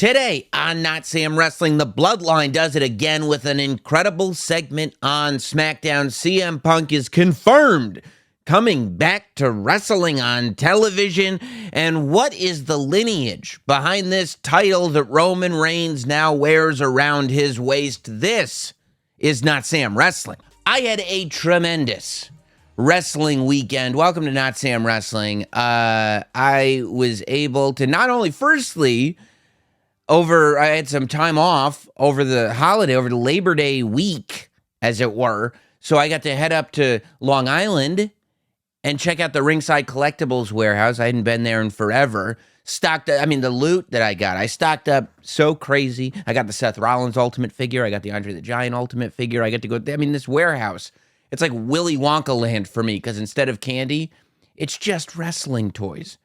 Today on Notsam Wrestling, the Bloodline does it again with an incredible segment on Smackdown. CM Punk is confirmed coming back to wrestling on television. And what is the lineage behind this title that Roman Reigns now wears around his waist? This is Notsam Wrestling. I had a tremendous wrestling weekend. Welcome to Notsam Wrestling. I was able to not only, firstly, I had some time off over the holiday, over the Labor Day week, as it were. So I got to head up to Long Island and check out the Ringside Collectibles warehouse. I hadn't been there in forever. The loot that I got, I stocked up so crazy. I got the Seth Rollins Ultimate figure. I got the Andre the Giant Ultimate figure. I get to go, this warehouse, it's like Willy Wonka land for me, because instead of candy, it's just wrestling toys.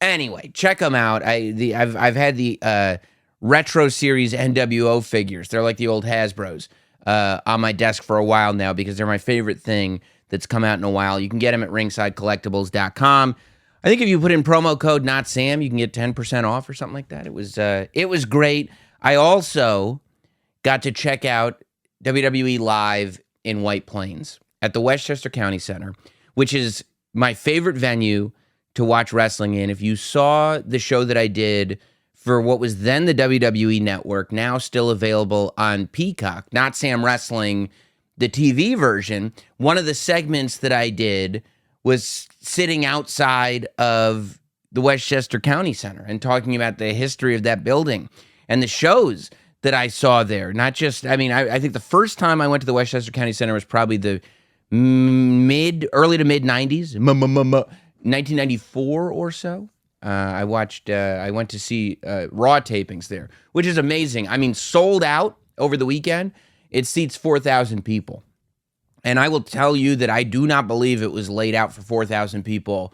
Anyway, check them out. I've had the Retro Series NWO figures. They're like the old Hasbros on my desk for a while now, because they're my favorite thing that's come out in a while. You can get them at ringsidecollectibles.com. I think if you put in promo code NotSam, you can get 10% off or something like that. It was great. I also got to check out WWE Live in White Plains at the Westchester County Center, which is my favorite venue to watch wrestling in. If you saw the show that I did for what was then the WWE Network, now still available on Peacock, Notsam Wrestling, the TV version, one of the segments that I did was sitting outside of the Westchester County Center and talking about the history of that building and the shows that I saw there. Not just, I think the first time I went to the Westchester County Center was probably the early to mid 90s, 1994 or so. I went to see Raw tapings there, which is amazing. Sold out over the weekend. It seats 4,000 people. And I will tell you that I do not believe it was laid out for 4,000 people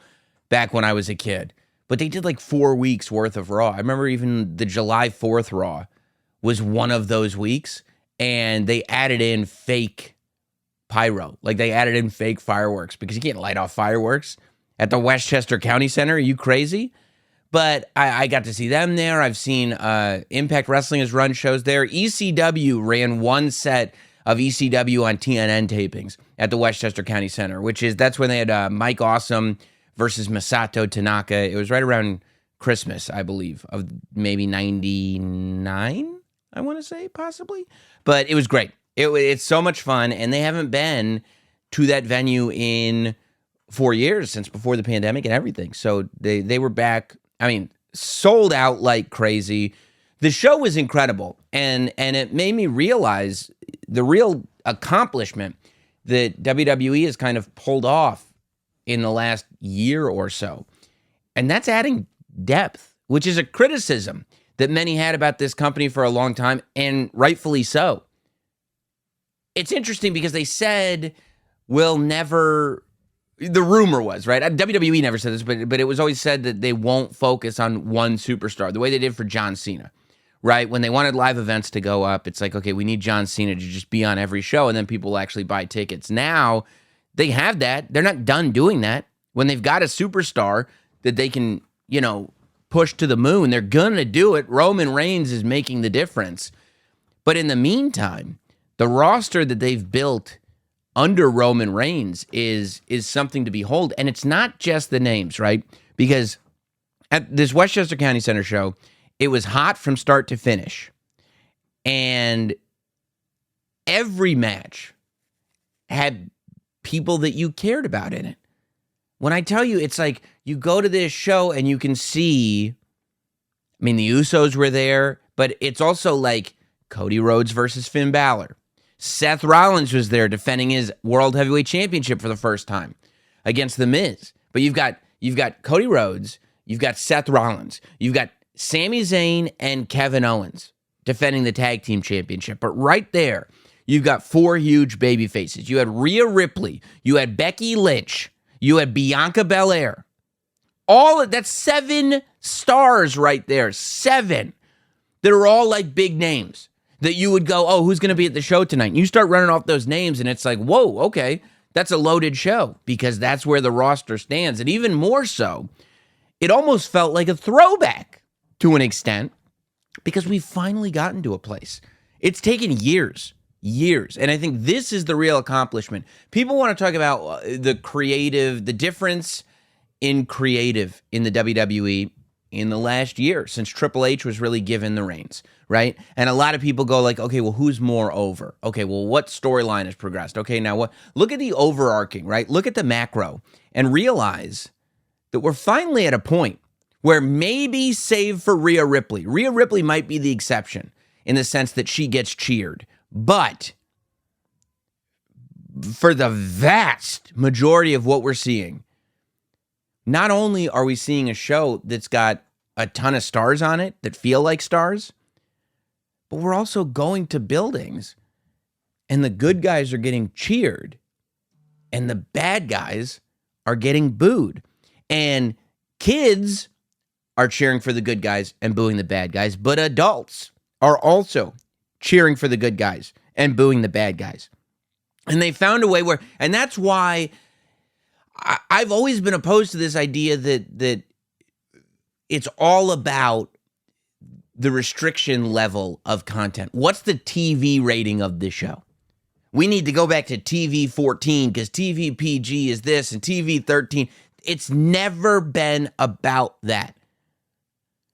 back when I was a kid. But they did like 4 weeks worth of Raw. I remember even the July 4th Raw was one of those weeks, and they added in fake pyro. Like, they added in fake fireworks, because you can't light off fireworks at the Westchester County Center. Are you crazy? But I got to see them there. I've seen Impact Wrestling has run shows there. ECW ran one set of ECW on TNN tapings at the Westchester County Center, that's when they had Mike Awesome versus Masato Tanaka. It was right around Christmas, I believe, of maybe 99, I want to say, possibly. But it was great. It's so much fun, and they haven't been to that venue in 4 years, since before the pandemic and everything. So they were back, sold out like crazy. The show was incredible, and it made me realize the real accomplishment that WWE has kind of pulled off in the last year or so. And that's adding depth, which is a criticism that many had about this company for a long time, and rightfully so. It's interesting because they said, the rumor was, right? WWE never said this, but it was always said that they won't focus on one superstar, the way they did for John Cena, right? When they wanted live events to go up, it's like, okay, we need John Cena to just be on every show, and then people will actually buy tickets. Now, they have that. They're not done doing that. When they've got a superstar that they can, push to the moon, they're going to do it. Roman Reigns is making the difference. But in the meantime, the roster that they've built under Roman Reigns is something to behold. And it's not just the names, right? Because at this Westchester County Center show, it was hot from start to finish. And every match had people that you cared about in it. When I tell you, it's like you go to this show and you can see, the Usos were there, but it's also like Cody Rhodes versus Finn Balor. Seth Rollins was there defending his World Heavyweight Championship for the first time against The Miz. But you've got Cody Rhodes, you've got Seth Rollins, you've got Sami Zayn and Kevin Owens defending the Tag Team Championship. But right there, you've got 4 huge baby faces. You had Rhea Ripley, you had Becky Lynch, you had Bianca Belair. That's 7 stars right there. 7. That are all like big names that you would go, oh, who's going to be at the show tonight? And you start running off those names, and it's like, whoa, okay, that's a loaded show, because that's where the roster stands. And even more so, it almost felt like a throwback to an extent because we've finally gotten to a place. It's taken years. And I think this is the real accomplishment. People want to talk about the difference in creative in the WWE in the last year since Triple H was really given the reins, right? And a lot of people go like, okay, well, who's more over? Okay, well, what storyline has progressed? Okay, now what? Look at the overarching, right? Look at the macro and realize that we're finally at a point where maybe save for Rhea Ripley might be the exception in the sense that she gets cheered. But for the vast majority of what we're seeing, not only are we seeing a show that's got a ton of stars on it that feel like stars, but we're also going to buildings and the good guys are getting cheered and the bad guys are getting booed. And kids are cheering for the good guys and booing the bad guys, but adults are also cheering for the good guys and booing the bad guys. And they found a way where, and that's why I've always been opposed to this idea that it's all about the restriction level of content. What's the TV rating of this show? We need to go back to TV 14 because TV PG is this and TV 13. It's never been about that.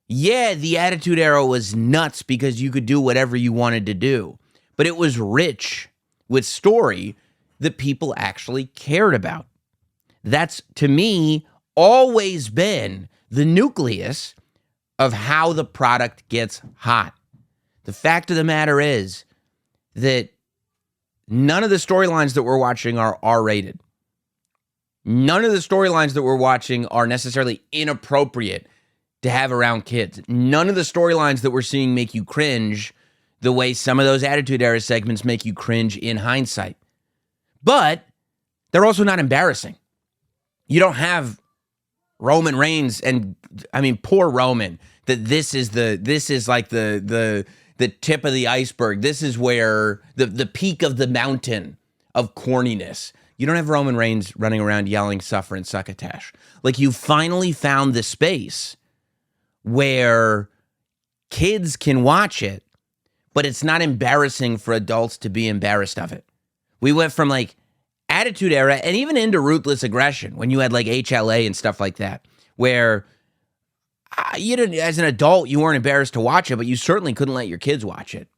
Yeah, the Attitude Era was nuts because you could do whatever you wanted to do, but it was rich with story that people actually cared about. That's, to me, always been the nucleus of how the product gets hot. The fact of the matter is that none of the storylines that we're watching are R-rated. None of the storylines that we're watching are necessarily inappropriate to have around kids. None of the storylines that we're seeing make you cringe the way some of those Attitude Era segments make you cringe in hindsight. But they're also not embarrassing. You don't have Roman Reigns and, I mean, poor Roman, that this is like the tip of the iceberg. This is where the peak of the mountain of corniness. You don't have Roman Reigns running around yelling, suffer and succotash. Like, you finally found the space where kids can watch it, but it's not embarrassing for adults to be embarrassed of it. We went from like Attitude Era and even into Ruthless Aggression when you had like HLA and stuff like that, where you didn't, as an adult, you weren't embarrassed to watch it, but you certainly couldn't let your kids watch it.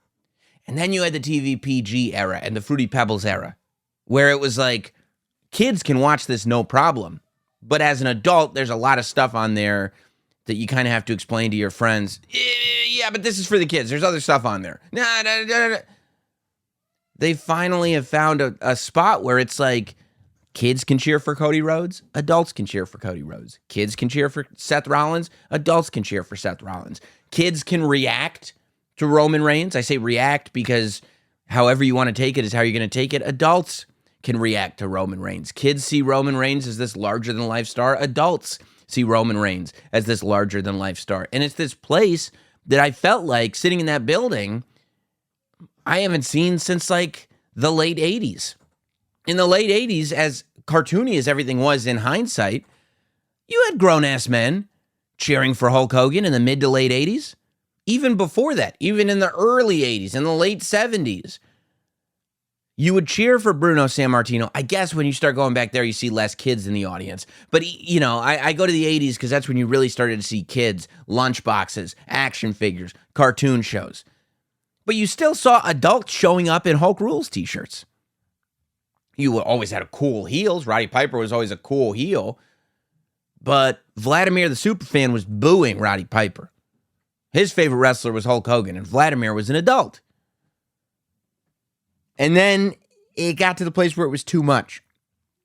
And then you had the TV PG era and the Fruity Pebbles era, where it was like, kids can watch this no problem. But as an adult, there's a lot of stuff on there that you kind of have to explain to your friends. Yeah, but this is for the kids. There's other stuff on there. Nah. They finally have found a spot where it's like, kids can cheer for Cody Rhodes, adults can cheer for Cody Rhodes. Kids can cheer for Seth Rollins, adults can cheer for Seth Rollins. Kids can react to Roman Reigns. I say react because however you want to take it is how you're going to take it. Adults can react to Roman Reigns. Kids see Roman Reigns as this larger-than-life star. Adults see Roman Reigns as this larger-than-life star. And it's this place that I felt like, sitting in that building, I haven't seen since like the late 80s. In the late 80s, as cartoony as everything was in hindsight, you had grown-ass men cheering for Hulk Hogan in the mid to late 80s. Even before that, even in the early 80s, in the late 70s, you would cheer for Bruno Sammartino. I guess when you start going back there, you see less kids in the audience. But, you know, I go to the 80s because that's when you really started to see kids, lunchboxes, action figures, cartoon shows. But you still saw adults showing up in Hulk Rules t-shirts. You always had a cool heels. Roddy Piper was always a cool heel. But Vladimir the Superfan was booing Roddy Piper. His favorite wrestler was Hulk Hogan, and Vladimir was an adult. And then it got to the place where it was too much.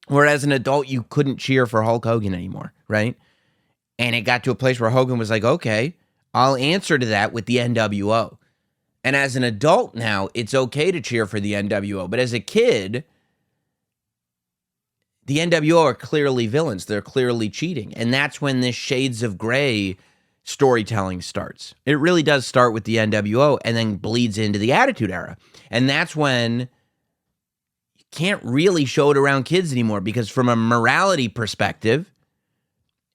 Where as an adult, you couldn't cheer for Hulk Hogan anymore, right? And it got to a place where Hogan was like, okay, I'll answer to that with the NWO. And as an adult now, it's okay to cheer for the NWO. But as a kid, the NWO are clearly villains. They're clearly cheating. And that's when this Shades of Grey storytelling starts. It really does start with the NWO and then bleeds into the Attitude Era. And that's when you can't really show it around kids anymore, because from a morality perspective,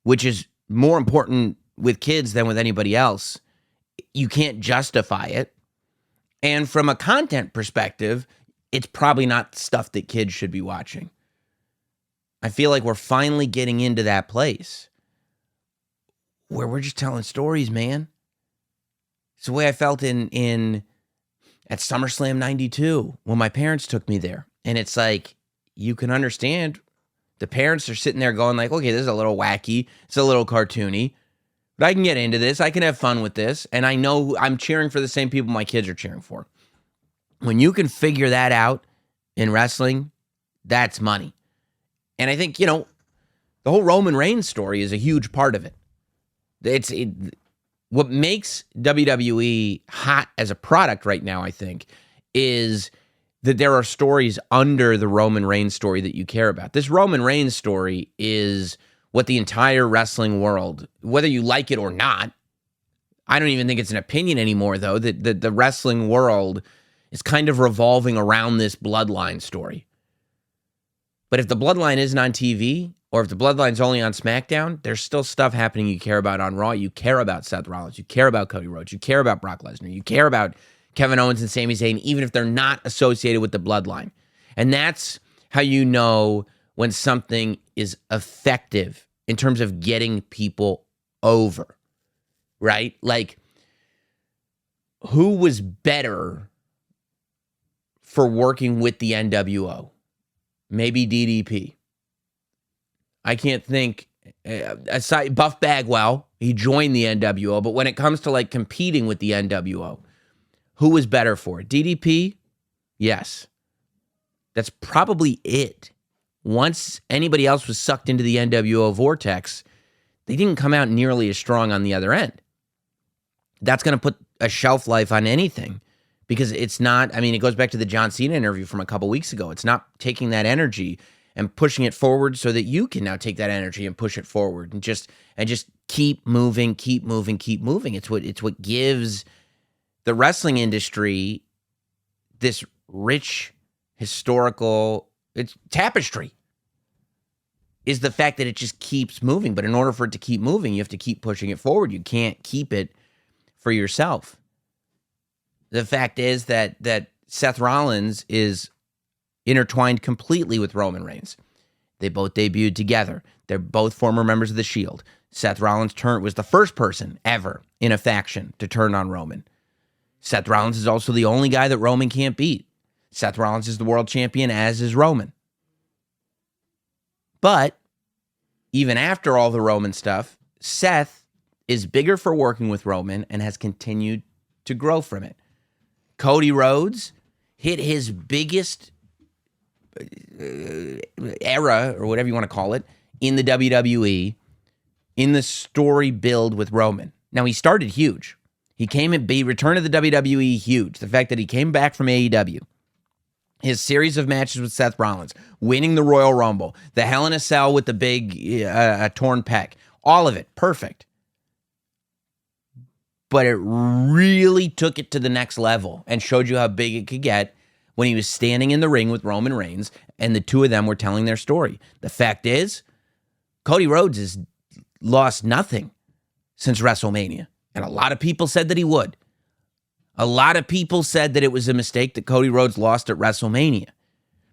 which is more important with kids than with anybody else, you can't justify it. And from a content perspective, it's probably not stuff that kids should be watching. I feel like we're finally getting into that place where we're just telling stories, man. It's the way I felt at SummerSlam 92 when my parents took me there. And it's like, you can understand the parents are sitting there going like, okay, this is a little wacky. It's a little cartoony. But I can get into this. I can have fun with this. And I know I'm cheering for the same people my kids are cheering for. When you can figure that out in wrestling, that's money. And I think, the whole Roman Reigns story is a huge part of it. What makes WWE hot as a product right now, I think, is that there are stories under the Roman Reigns story that you care about. This Roman Reigns story is what the entire wrestling world, whether you like it or not, I don't even think it's an opinion anymore, though, that the wrestling world is kind of revolving around this Bloodline story. But if the Bloodline isn't on TV, or if the Bloodline's only on SmackDown, there's still stuff happening you care about on Raw. You care about Seth Rollins. You care about Cody Rhodes. You care about Brock Lesnar. You care about Kevin Owens and Sami Zayn, even if they're not associated with the Bloodline. And that's how you know when something is effective in terms of getting people over, right? Like, who was better for working with the NWO? Maybe DDP. I can't think, aside Buff Bagwell, he joined the NWO, but when it comes to like competing with the NWO, who was better for it? DDP? Yes. That's probably it. Once anybody else was sucked into the NWO vortex, they didn't come out nearly as strong on the other end. That's going to put a shelf life on anything because it's not, it goes back to the John Cena interview from a couple weeks ago. It's not taking that energy and pushing it forward so that you can now take that energy and push it forward and just keep moving, keep moving, keep moving. It's what gives the wrestling industry this rich historical tapestry, is the fact that it just keeps moving. But in order for it to keep moving, you have to keep pushing it forward. You can't keep it for yourself. The fact is that Seth Rollins is intertwined completely with Roman Reigns. They both debuted together. They're both former members of the Shield. Seth Rollins was the first person ever in a faction to turn on Roman. Seth Rollins is also the only guy that Roman can't beat. Seth Rollins is the world champion, as is Roman. But even after all the Roman stuff, Seth is bigger for working with Roman and has continued to grow from it. Cody Rhodes hit his biggest era, or whatever you want to call it, in the WWE, in the story build with Roman. Now, he started huge. He returned to the WWE huge. The fact that he came back from AEW, his series of matches with Seth Rollins, winning the Royal Rumble, the Hell in a Cell with the big torn pec, all of it, perfect. But it really took it to the next level and showed you how big it could get when he was standing in the ring with Roman Reigns and the two of them were telling their story. The fact is, Cody Rhodes has lost nothing since WrestleMania. And a lot of people said that he would. A lot of people said that it was a mistake that Cody Rhodes lost at WrestleMania.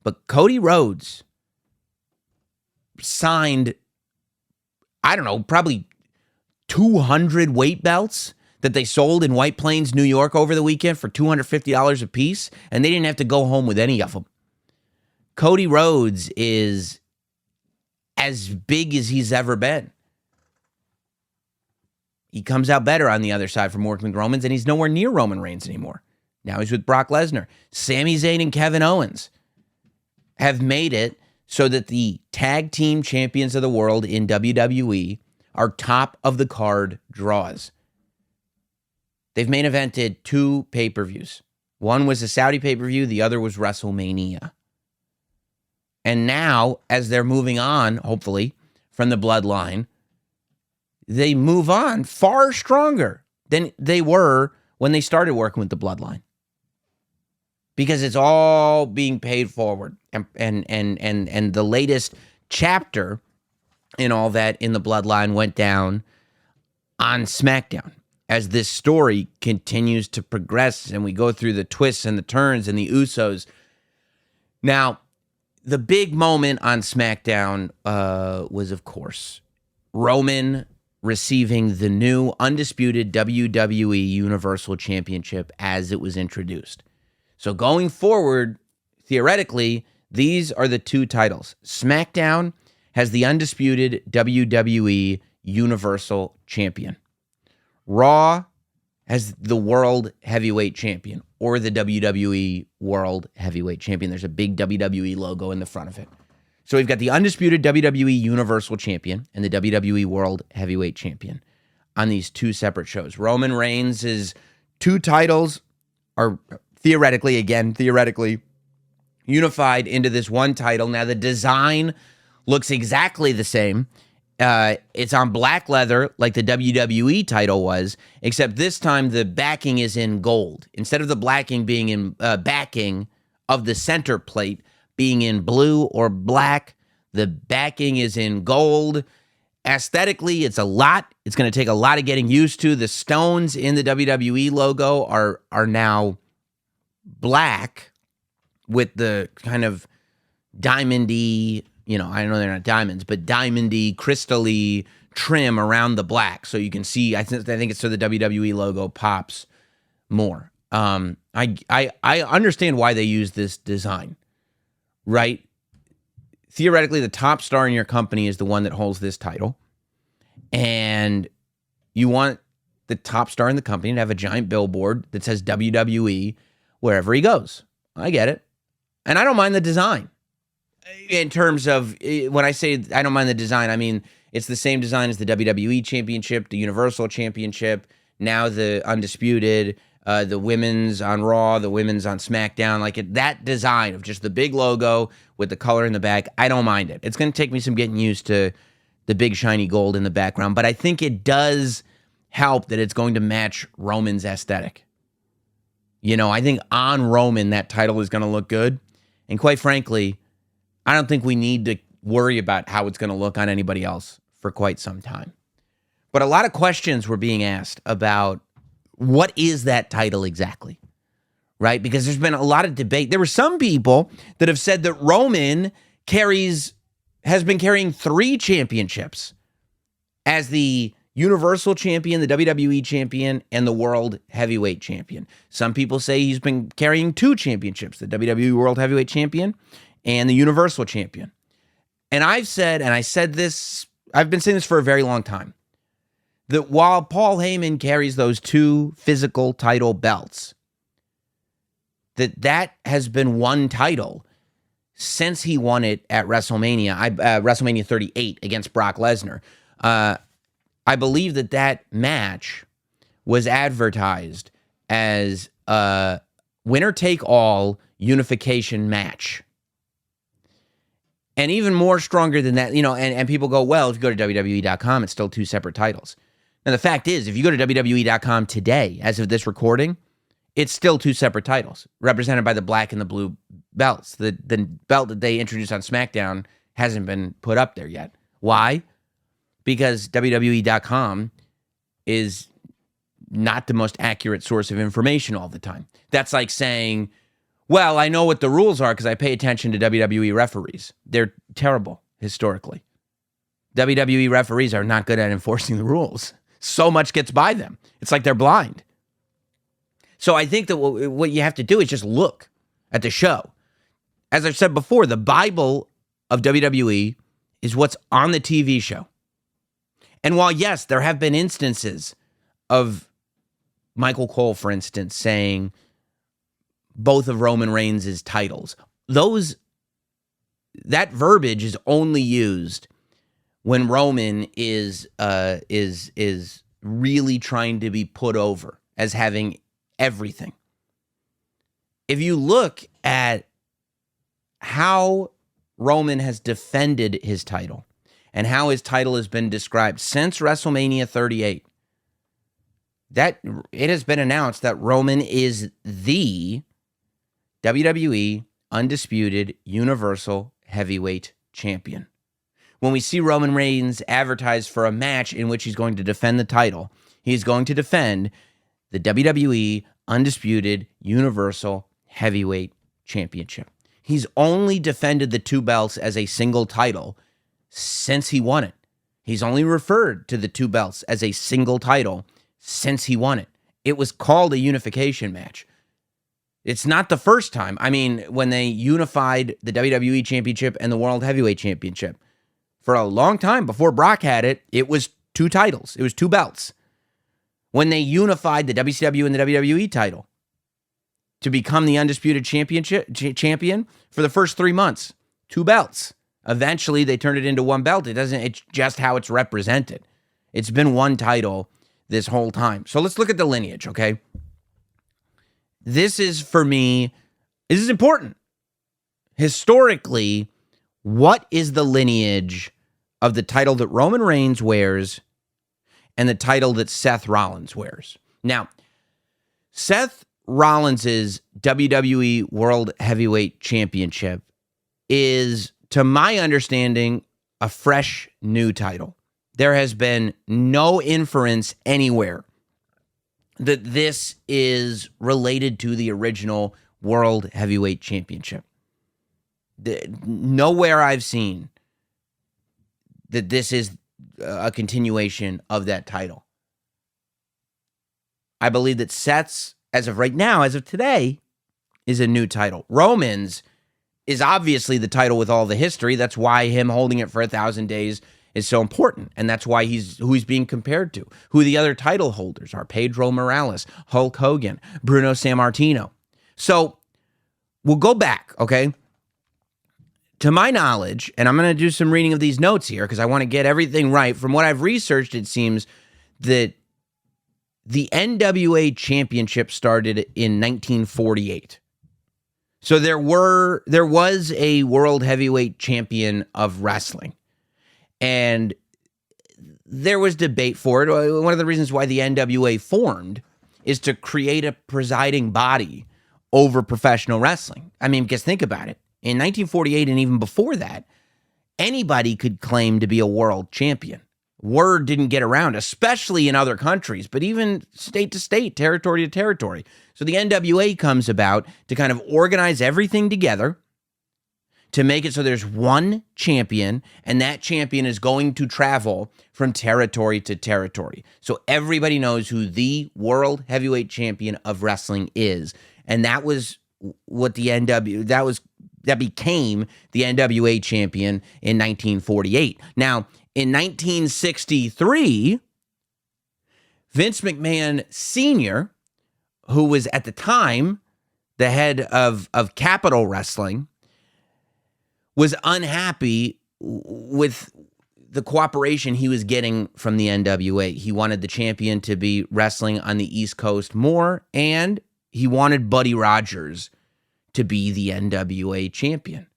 But Cody Rhodes signed, probably 200 weight belts that they sold in White Plains, New York over the weekend for $250 a piece, and they didn't have to go home with any of them. Cody Rhodes is as big as he's ever been. He comes out better on the other side from working with Romans, and he's nowhere near Roman Reigns anymore. Now he's with Brock Lesnar. Sami Zayn and Kevin Owens have made it so that the tag team champions of the world in WWE are top of the card draws. They've main evented 2 pay-per-views. One was a Saudi pay-per-view. The other was WrestleMania. And now, as they're moving on, hopefully, from the Bloodline, they move on far stronger than they were when they started working with the Bloodline. Because it's all being paid forward. And the latest chapter in all that in the Bloodline went down on Smackdown. as this story continues to progress and we go through the twists and the turns and the Usos. Now, the big moment on SmackDown was, of course, Roman receiving the new undisputed WWE Universal Championship as it was introduced. So going forward, theoretically, these are the two titles. SmackDown has the undisputed WWE Universal Champion. Raw has the World Heavyweight Champion, or the WWE World Heavyweight Champion. There's a big WWE logo in the front of it. So we've got the undisputed WWE Universal Champion and the WWE World Heavyweight Champion on these two separate shows. Roman Reigns' two titles are theoretically unified into this one title. Now, the design looks exactly the same. It's on black leather like the WWE title was, except this time the backing is in gold. Instead of the backing being in backing of the center plate being in blue or black, the backing is in gold. Aesthetically, it's a lot. It's going to take a lot of getting used to. The stones in the WWE logo are now black with the kind of diamondy, I know they're not diamonds, but diamondy, crystal-y trim around the black. So you can see, I think it's so the WWE logo pops more. I understand why they use this design, right? Theoretically, the top star in your company is the one that holds this title. And you want the top star in the company to have a giant billboard that says WWE wherever he goes. I get it. And I don't mind the design. In terms of, when I say I don't mind the design, I mean, it's the same design as the WWE Championship, the Universal Championship, now the Undisputed, the women's on Raw, the women's on SmackDown. That design of just the big logo with the color in the back, I don't mind it. It's going to take me some getting used to the big shiny gold in the background, but I think it does help that it's going to match Roman's aesthetic. I think on Roman, that title is going to look good. And quite frankly, I don't think we need to worry about how it's going to look on anybody else for quite some time. But a lot of questions were being asked about what is that title exactly, right? Because there's been a lot of debate. There were some people that have said that Roman has been carrying 3 championships as the Universal Champion, the WWE Champion, and the World Heavyweight Champion. Some people say he's been carrying 2 championships, the WWE World Heavyweight Champion and the Universal Champion. And I've been saying this for a very long time, that while Paul Heyman carries those 2 physical title belts, that has been one title since he won it at WrestleMania, WrestleMania 38 against Brock Lesnar. I believe that match was advertised as a winner-take-all unification match. And even more stronger than that, and people go, well, if you go to WWE.com, it's still 2 separate titles. Now, the fact is, if you go to WWE.com today, as of this recording, it's still 2 separate titles, represented by the black and the blue belts. The belt that they introduced on SmackDown hasn't been put up there yet. Why? Because WWE.com is not the most accurate source of information all the time. That's like saying, well, I know what the rules are because I pay attention to WWE referees. They're terrible historically. WWE referees are not good at enforcing the rules. So much gets by them. It's like they're blind. So I think that what you have to do is just look at the show. As I've said before, the Bible of WWE is what's on the TV show. And while, yes, there have been instances of Michael Cole, for instance, saying both of Roman Reigns' titles, that verbiage is only used when Roman is really trying to be put over as having everything. If you look at how Roman has defended his title and how his title has been described since WrestleMania 38, that it has been announced that Roman is the WWE Undisputed Universal Heavyweight Champion. When we see Roman Reigns advertised for a match in which he's going to defend the title, He's going to defend the WWE Undisputed Universal Heavyweight Championship. He's only defended the two belts as a single title since he won it. He's only referred to the two belts as a single title since he won it. It was called a unification match. It's not the first time. I mean, when they unified the WWE Championship and the World Heavyweight Championship, for a long time before Brock had it, it was two titles. It was two belts. When they unified the WCW and the WWE title to become the Undisputed champion for the first 3 months, two belts. Eventually, they turned it into one belt. It's just how it's represented. It's been one title this whole time. So let's look at the lineage, okay? This is, for me, this is important. Historically, what is the lineage of the title that Roman Reigns wears and the title that Seth Rollins wears? Now, Seth Rollins' WWE World Heavyweight Championship is, to my understanding, a fresh new title. There has been no inference anywhere that this is related to the original World Heavyweight Championship. Nowhere I've seen that this is a continuation of that title. I believe that Seth's, as of right now, as of today, is a new title. Roman's is obviously the title with all the history. That's why him holding it for 1,000 days is so important. And that's why who he's being compared to. Who the other title holders are: Pedro Morales, Hulk Hogan, Bruno Sammartino. So we'll go back, okay? To my knowledge, and I'm going to do some reading of these notes here because I want to get everything right. From what I've researched, it seems that the NWA Championship started in 1948. So there was a World Heavyweight Champion of Wrestling. And there was debate for it. One of the reasons why the NWA formed is to create a presiding body over professional wrestling. I mean, because think about it. In 1948 and even before that, anybody could claim to be a world champion. Word didn't get around, especially in other countries, but even state to state, territory to territory. So the NWA comes about to kind of organize everything together to make it so there's one champion, and that champion is going to travel from territory to territory. So everybody knows who the World Heavyweight Champion of Wrestling is. And that was what that became the NWA champion in 1948. Now, in 1963, Vince McMahon Sr., who was at the time the head of Capital Wrestling, was unhappy with the cooperation he was getting from the NWA. He wanted the champion to be wrestling on the East Coast more, and he wanted Buddy Rogers to be the NWA champion.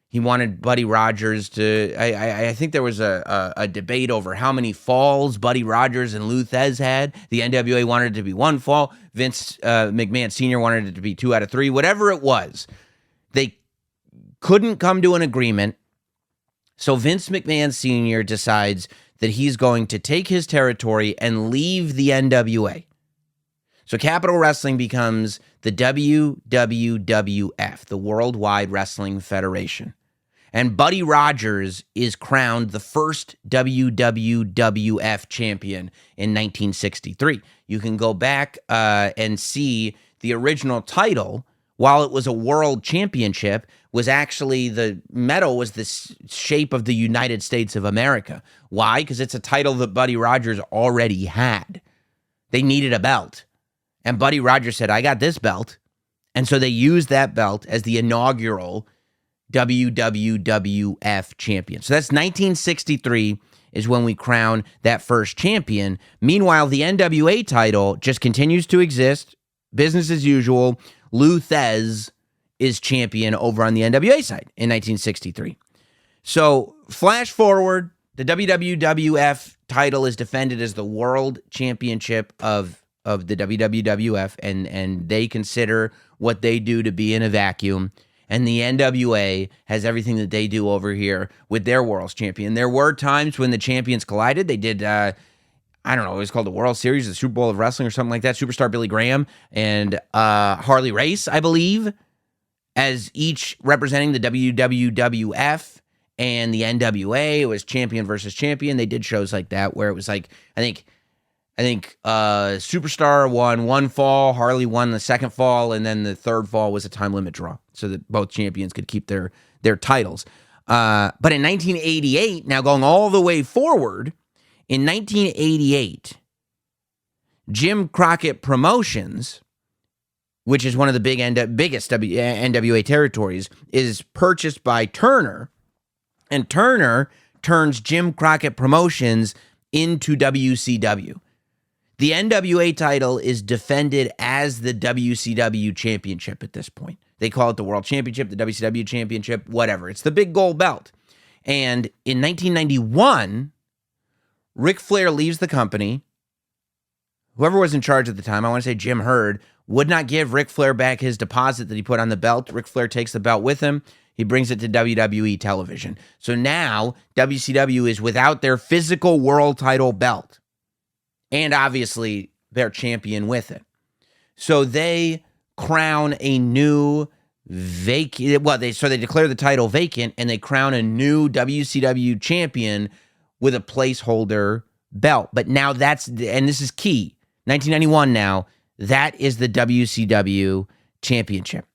He wanted Buddy Rogers to, I think there was a debate over how many falls Buddy Rogers and Lou Thez had. The NWA wanted it to be one fall. Vince McMahon Sr. wanted it to be 2 out of 3. Whatever it was, they couldn't come to an agreement. So Vince McMahon Sr. decides that he's going to take his territory and leave the NWA. So Capital Wrestling becomes the WWWF, the Worldwide Wrestling Federation. And Buddy Rogers is crowned the first WWWF champion in 1963. You can go back and see the original title, while it was a world championship, was actually the medal was the shape of the United States of America. Why? Because it's a title that Buddy Rogers already had. They needed a belt. And Buddy Rogers said, I got this belt. And so they used that belt as the inaugural WWWF champion. So that's 1963 is when we crown that first champion. Meanwhile, the NWA title just continues to exist. Business as usual. Lou Thez is champion over on the NWA side in 1963. So flash forward, the WWWF title is defended as the world championship of the WWWF, and they consider what they do to be in a vacuum. And the NWA has everything that they do over here with their world champion. There were times when the champions collided. They did, I don't know, it was called the World Series, the Super Bowl of Wrestling or something like that. Superstar Billy Graham and Harley Race, I believe, as each representing the WWF and the NWA. It was champion versus champion. They did shows like that where it was like, I think Superstar won one fall, Harley won the second fall, and then the third fall was a time limit draw so that both champions could keep their titles. But in 1988, now going all the way forward, in 1988, Jim Crockett Promotions, which is one of the biggest NWA territories, is purchased by Turner, and Turner turns Jim Crockett Promotions into WCW. The NWA title is defended as the WCW Championship at this point. They call it the World Championship, the WCW Championship, whatever. It's the big gold belt. And in 1991, Ric Flair leaves the company. Whoever was in charge at the time, I want to say Jim Herd, would not give Ric Flair back his deposit that he put on the belt. Ric Flair takes the belt with him. He brings it to WWE television. So now WCW is without their physical world title belt. And obviously their champion with it. So they crown a new vacant, they declare the title vacant and they crown a new WCW champion with a placeholder belt. But now and this is key, 1991 now, that is the WCW Championship.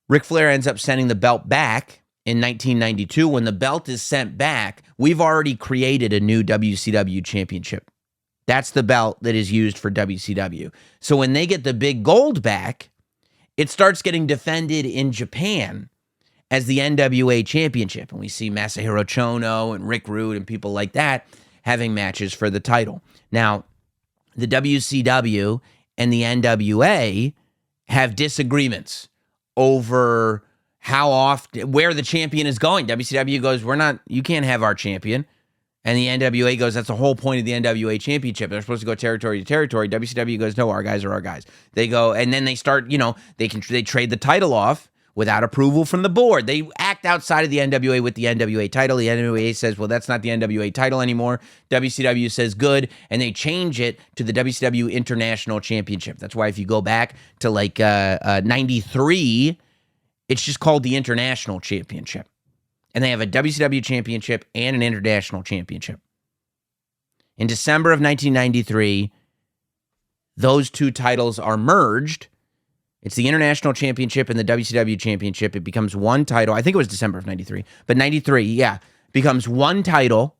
Ric Flair ends up sending the belt back in 1992. When the belt is sent back, we've already created a new WCW Championship. That's the belt that is used for WCW. So when they get the big gold back, it starts getting defended in Japan as the NWA Championship. And we see Masahiro Chono and Rick Rude and people like that having matches for the title. Now, the WCW and the NWA have disagreements over how often, where the champion is going. WCW goes, you can't have our champion. And the NWA goes, that's the whole point of the NWA Championship. They're supposed to go territory to territory. WCW goes, no, our guys are our guys. They go, and then they start, they trade the title off without approval from the board. They act outside of the NWA with the NWA title. The NWA says, well, that's not the NWA title anymore. WCW says, good. And they change it to the WCW International Championship. That's why if you go back to 93, it's just called the International Championship. And they have a WCW Championship and an International Championship. In December of 1993, those two titles are merged. It's the International Championship and the WCW Championship. It becomes one title. I think it was December of 93. But 93, yeah, becomes one title.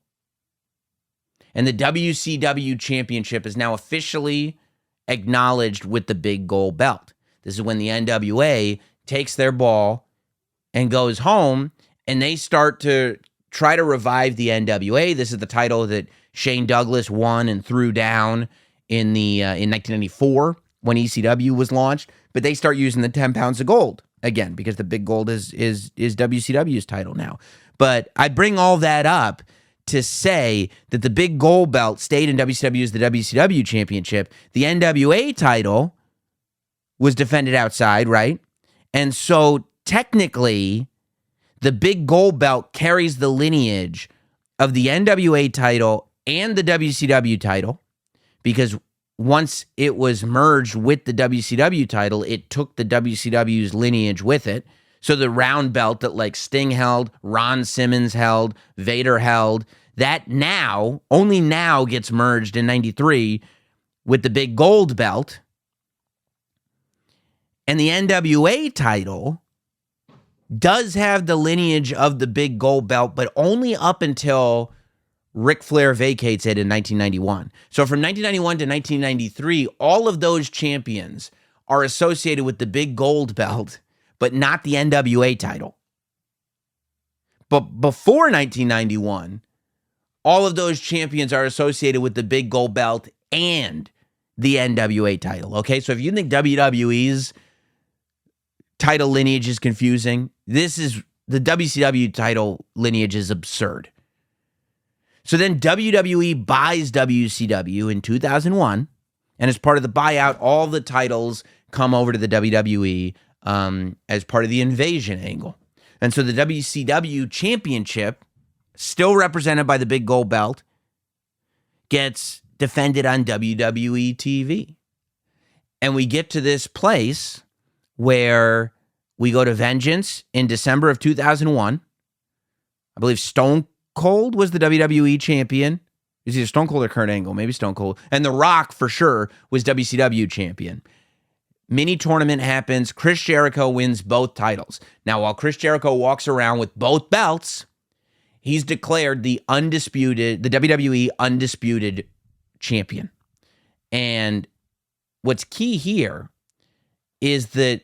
And the WCW Championship is now officially acknowledged with the big gold belt. This is when the NWA takes their ball and goes home, and they start to try to revive the NWA. This is the title that Shane Douglas won and threw down in 1994 when ECW was launched. But they start using the 10 pounds of gold again because the big gold is WCW's title now. But I bring all that up to say that the big gold belt stayed in WCW as the WCW Championship. The NWA title was defended outside, right? And so technically, the big gold belt carries the lineage of the NWA title and the WCW title because once it was merged with the WCW title, it took the WCW's lineage with it. So the round belt that Sting held, Ron Simmons held, Vader held, that only now gets merged in 93 with the big gold belt. And the NWA title does have the lineage of the big gold belt, but only up until Ric Flair vacates it in 1991. So from 1991 to 1993, all of those champions are associated with the big gold belt, but not the NWA title. But before 1991, all of those champions are associated with the big gold belt and the NWA title. Okay, so if you think WWE's title lineage is confusing, this is the WCW title lineage is absurd. So then WWE buys WCW in 2001, and as part of the buyout, all the titles come over to the WWE as part of the invasion angle. And so the WCW Championship, still represented by the big gold belt, gets defended on WWE TV. And we get to this place where we go to Vengeance in December of 2001. I believe Stone Cold was the WWE champion. It was either Stone Cold or Kurt Angle, maybe Stone Cold. And The Rock, for sure, was WCW champion. Mini tournament happens. Chris Jericho wins both titles. Now, while Chris Jericho walks around with both belts, he's declared the WWE undisputed champion. And what's key here is that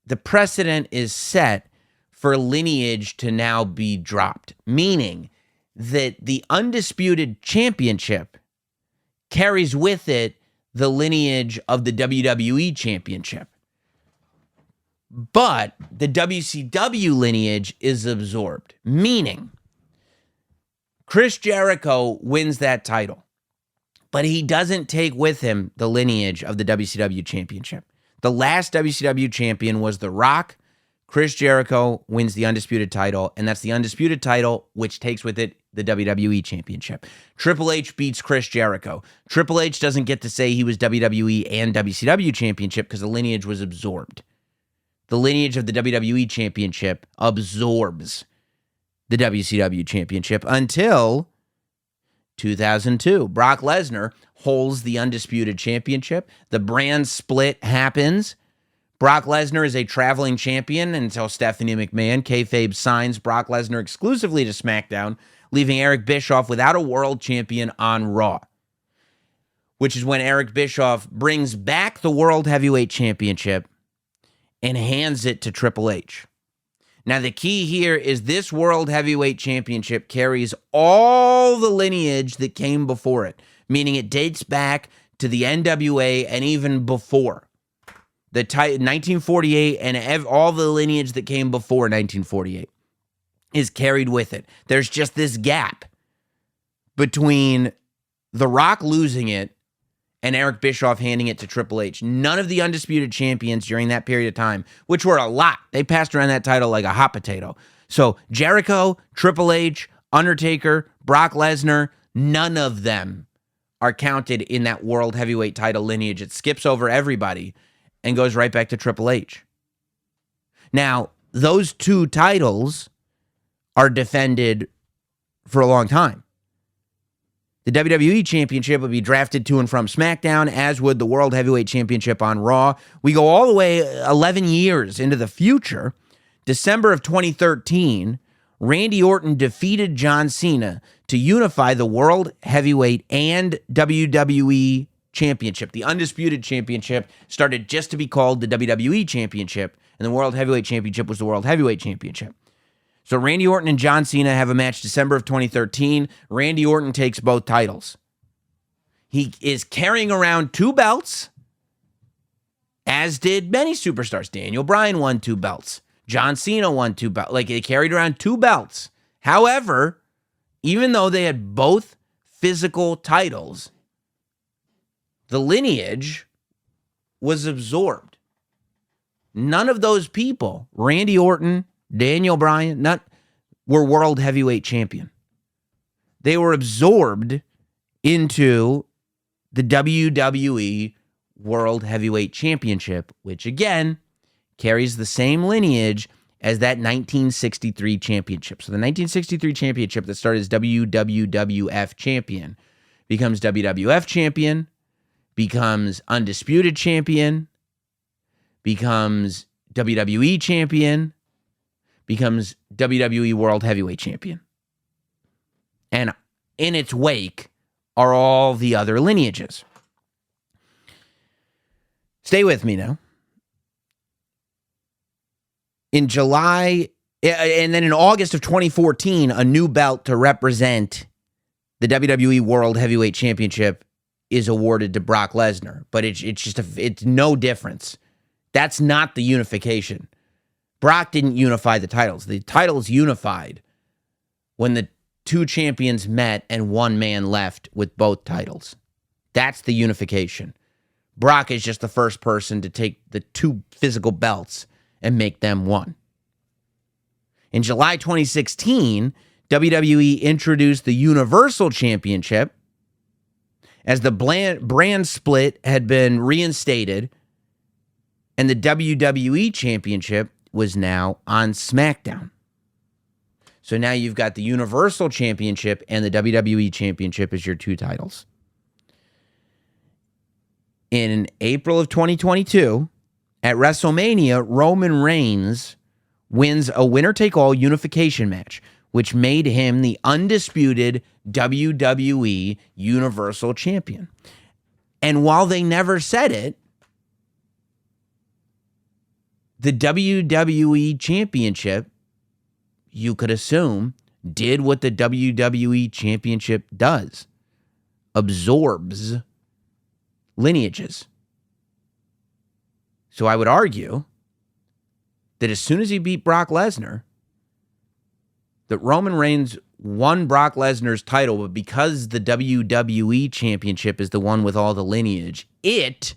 the precedent is set for Lineage to now be dropped, meaning that the undisputed championship carries with it the lineage of the WWE Championship. But the WCW lineage is absorbed, meaning Chris Jericho wins that title, but he doesn't take with him the lineage of the WCW Championship. The last WCW champion was The Rock. Chris Jericho wins the undisputed title, and that's the undisputed title, which takes with it the WWE Championship. Triple H beats Chris Jericho. Triple H doesn't get to say he was WWE and WCW Championship because the lineage was absorbed. The lineage of the WWE Championship absorbs the WCW Championship until 2002. Brock Lesnar holds the undisputed championship. The brand split happens. Brock Lesnar is a traveling champion until Stephanie McMahon, kayfabe, signs Brock Lesnar exclusively to SmackDown, leaving Eric Bischoff without a world champion on Raw, which is when Eric Bischoff brings back the World Heavyweight Championship and hands it to Triple H. Now, the key here is this World Heavyweight Championship carries all the lineage that came before it, meaning it dates back to the NWA and even before. The 1948 and all the lineage that came before 1948 is carried with it. There's just this gap between The Rock losing it and Eric Bischoff handing it to Triple H. None of the undisputed champions during that period of time, which were a lot, they passed around that title like a hot potato. So Jericho, Triple H, Undertaker, Brock Lesnar, none of them are counted in that World Heavyweight title lineage. It skips over everybody and goes right back to Triple H. Now, those two titles are defended for a long time. The WWE Championship would be drafted to and from SmackDown, as would the World Heavyweight Championship on Raw. We go all the way 11 years into the future. December of 2013, Randy Orton defeated John Cena to unify the World Heavyweight and WWE Championship. The Undisputed Championship started just to be called the WWE Championship, and the World Heavyweight Championship was the World Heavyweight Championship. So Randy Orton and John Cena have a match December of 2013. Randy Orton takes both titles. He is carrying around two belts, as did many superstars. Daniel Bryan won two belts. John Cena won two belts. Like, they carried around two belts. However, even though they had both physical titles, the lineage was absorbed. None of those people, Randy Orton, Daniel Bryan, were World Heavyweight Champion. They were absorbed into the WWE World Heavyweight Championship, which again carries the same lineage as that 1963 championship. So the 1963 championship that started as WWF champion becomes WWF champion, becomes undisputed champion, becomes WWE champion, becomes WWE World Heavyweight Champion. And in its wake are all the other lineages. Stay with me now. In July, and then in August of 2014, a new belt to represent the WWE World Heavyweight Championship is awarded to Brock Lesnar. But it's no difference. That's not the unification. Brock didn't unify the titles. The titles unified when the two champions met and one man left with both titles. That's the unification. Brock is just the first person to take the two physical belts and make them one. In July 2016, WWE introduced the Universal Championship, as the brand split had been reinstated and the WWE Championship was now on Smackdown. So now you've got the Universal Championship and the WWE Championship as your two titles. In April of 2022, at WrestleMania, Roman Reigns wins a winner-take-all unification match, which made him the undisputed WWE Universal Champion. And while they never said it, the WWE Championship, you could assume, did what the WWE Championship does. Absorbs lineages. So I would argue that as soon as he beat Brock Lesnar, that Roman Reigns won Brock Lesnar's title, but because the WWE Championship is the one with all the lineage, it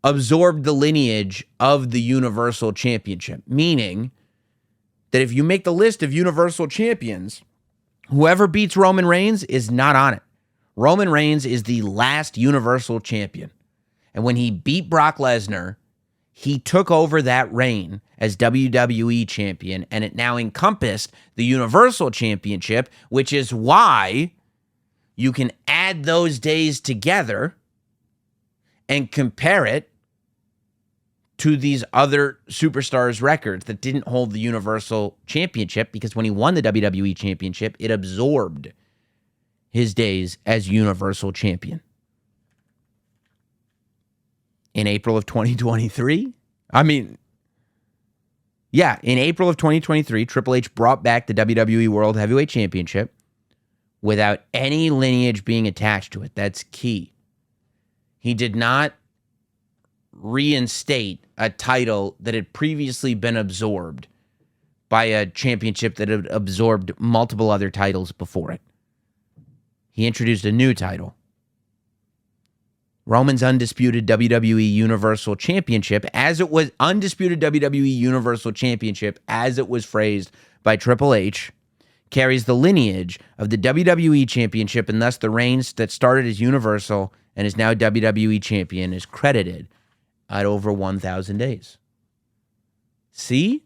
absorbed the lineage of the Universal Championship, meaning that if you make the list of Universal Champions, whoever beats Roman Reigns is not on it. Roman Reigns is the last Universal Champion. And when he beat Brock Lesnar, he took over that reign as WWE Champion, and it now encompassed the Universal Championship, which is why you can add those days together and compare it to these other superstars' records that didn't hold the Universal Championship, because when he won the WWE Championship, it absorbed his days as Universal Champion. In April of 2023, in April of 2023, Triple H brought back the WWE World Heavyweight Championship without any lineage being attached to it. That's key. He did not reinstate a title that had previously been absorbed by a championship that had absorbed multiple other titles before it. He introduced a new title. Roman's undisputed WWE Universal Championship, as it was undisputed WWE Universal Championship, as it was phrased by Triple H, carries the lineage of the WWE Championship, and thus the reigns that started as Universal and is now WWE Champion is credited at over 1,000 days. See?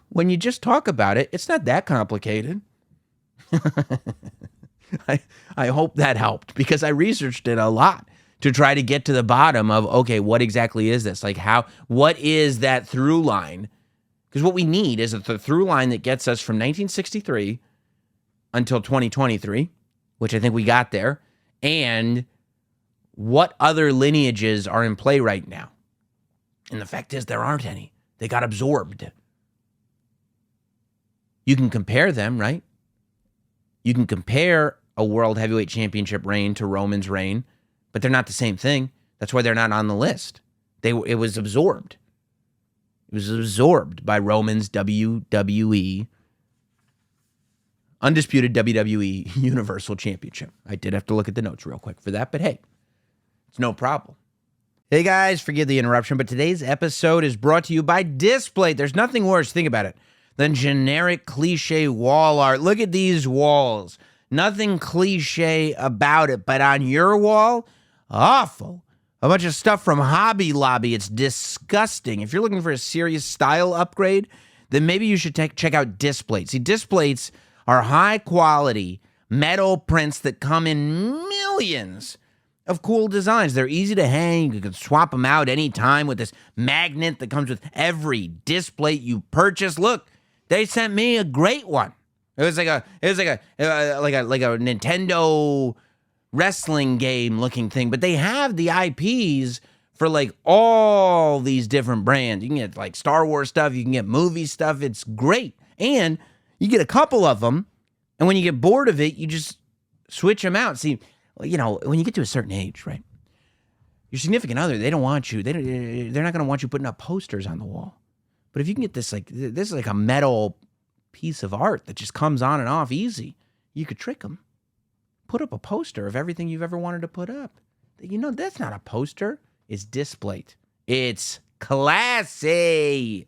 When you just talk about it, it's not that complicated. I hope that helped, because I researched it a lot to try to get to the bottom of, okay, what exactly is this? Like, what is that through line? Because what we need is the through line that gets us from 1963 until 2023, which I think we got there, and what other lineages are in play right now. And the fact is, there aren't any. They got absorbed. You can compare them, right? You can compare a World Heavyweight Championship reign to Roman's reign, but they're not the same thing. That's why they're not on the list. It was absorbed. It was absorbed by Roman's WWE, undisputed WWE Universal Championship. I did have to look at the notes real quick for that, but hey, it's no problem. Hey guys, forgive the interruption, but today's episode is brought to you by Displate. There's nothing worse, think about it, than generic cliche wall art. Look at these walls. Nothing cliche about it, but on your wall, awful. A bunch of stuff from Hobby Lobby. It's disgusting. If you're looking for a serious style upgrade, then maybe you should check out Displates. See, Displates are high-quality metal prints that come in millions of cool designs. They're easy to hang. You can swap them out anytime with this magnet that comes with every Displate you purchase. Look, they sent me a great one. It was like a Nintendo wrestling game looking thing, but they have the IPs for like all these different brands. You can get like Star Wars stuff, you can get movie stuff. It's great. And you get a couple of them, and when you get bored of it, you just switch them out. See, you know, when you get to a certain age, right? Your significant other, they don't want you. They're not going to want you putting up posters on the wall. But if you can get this is like a metal piece of art that just comes on and off easy, you could trick them. Put up a poster of everything you've ever wanted to put up. You know, that's not a poster. It's Displate. It's classy.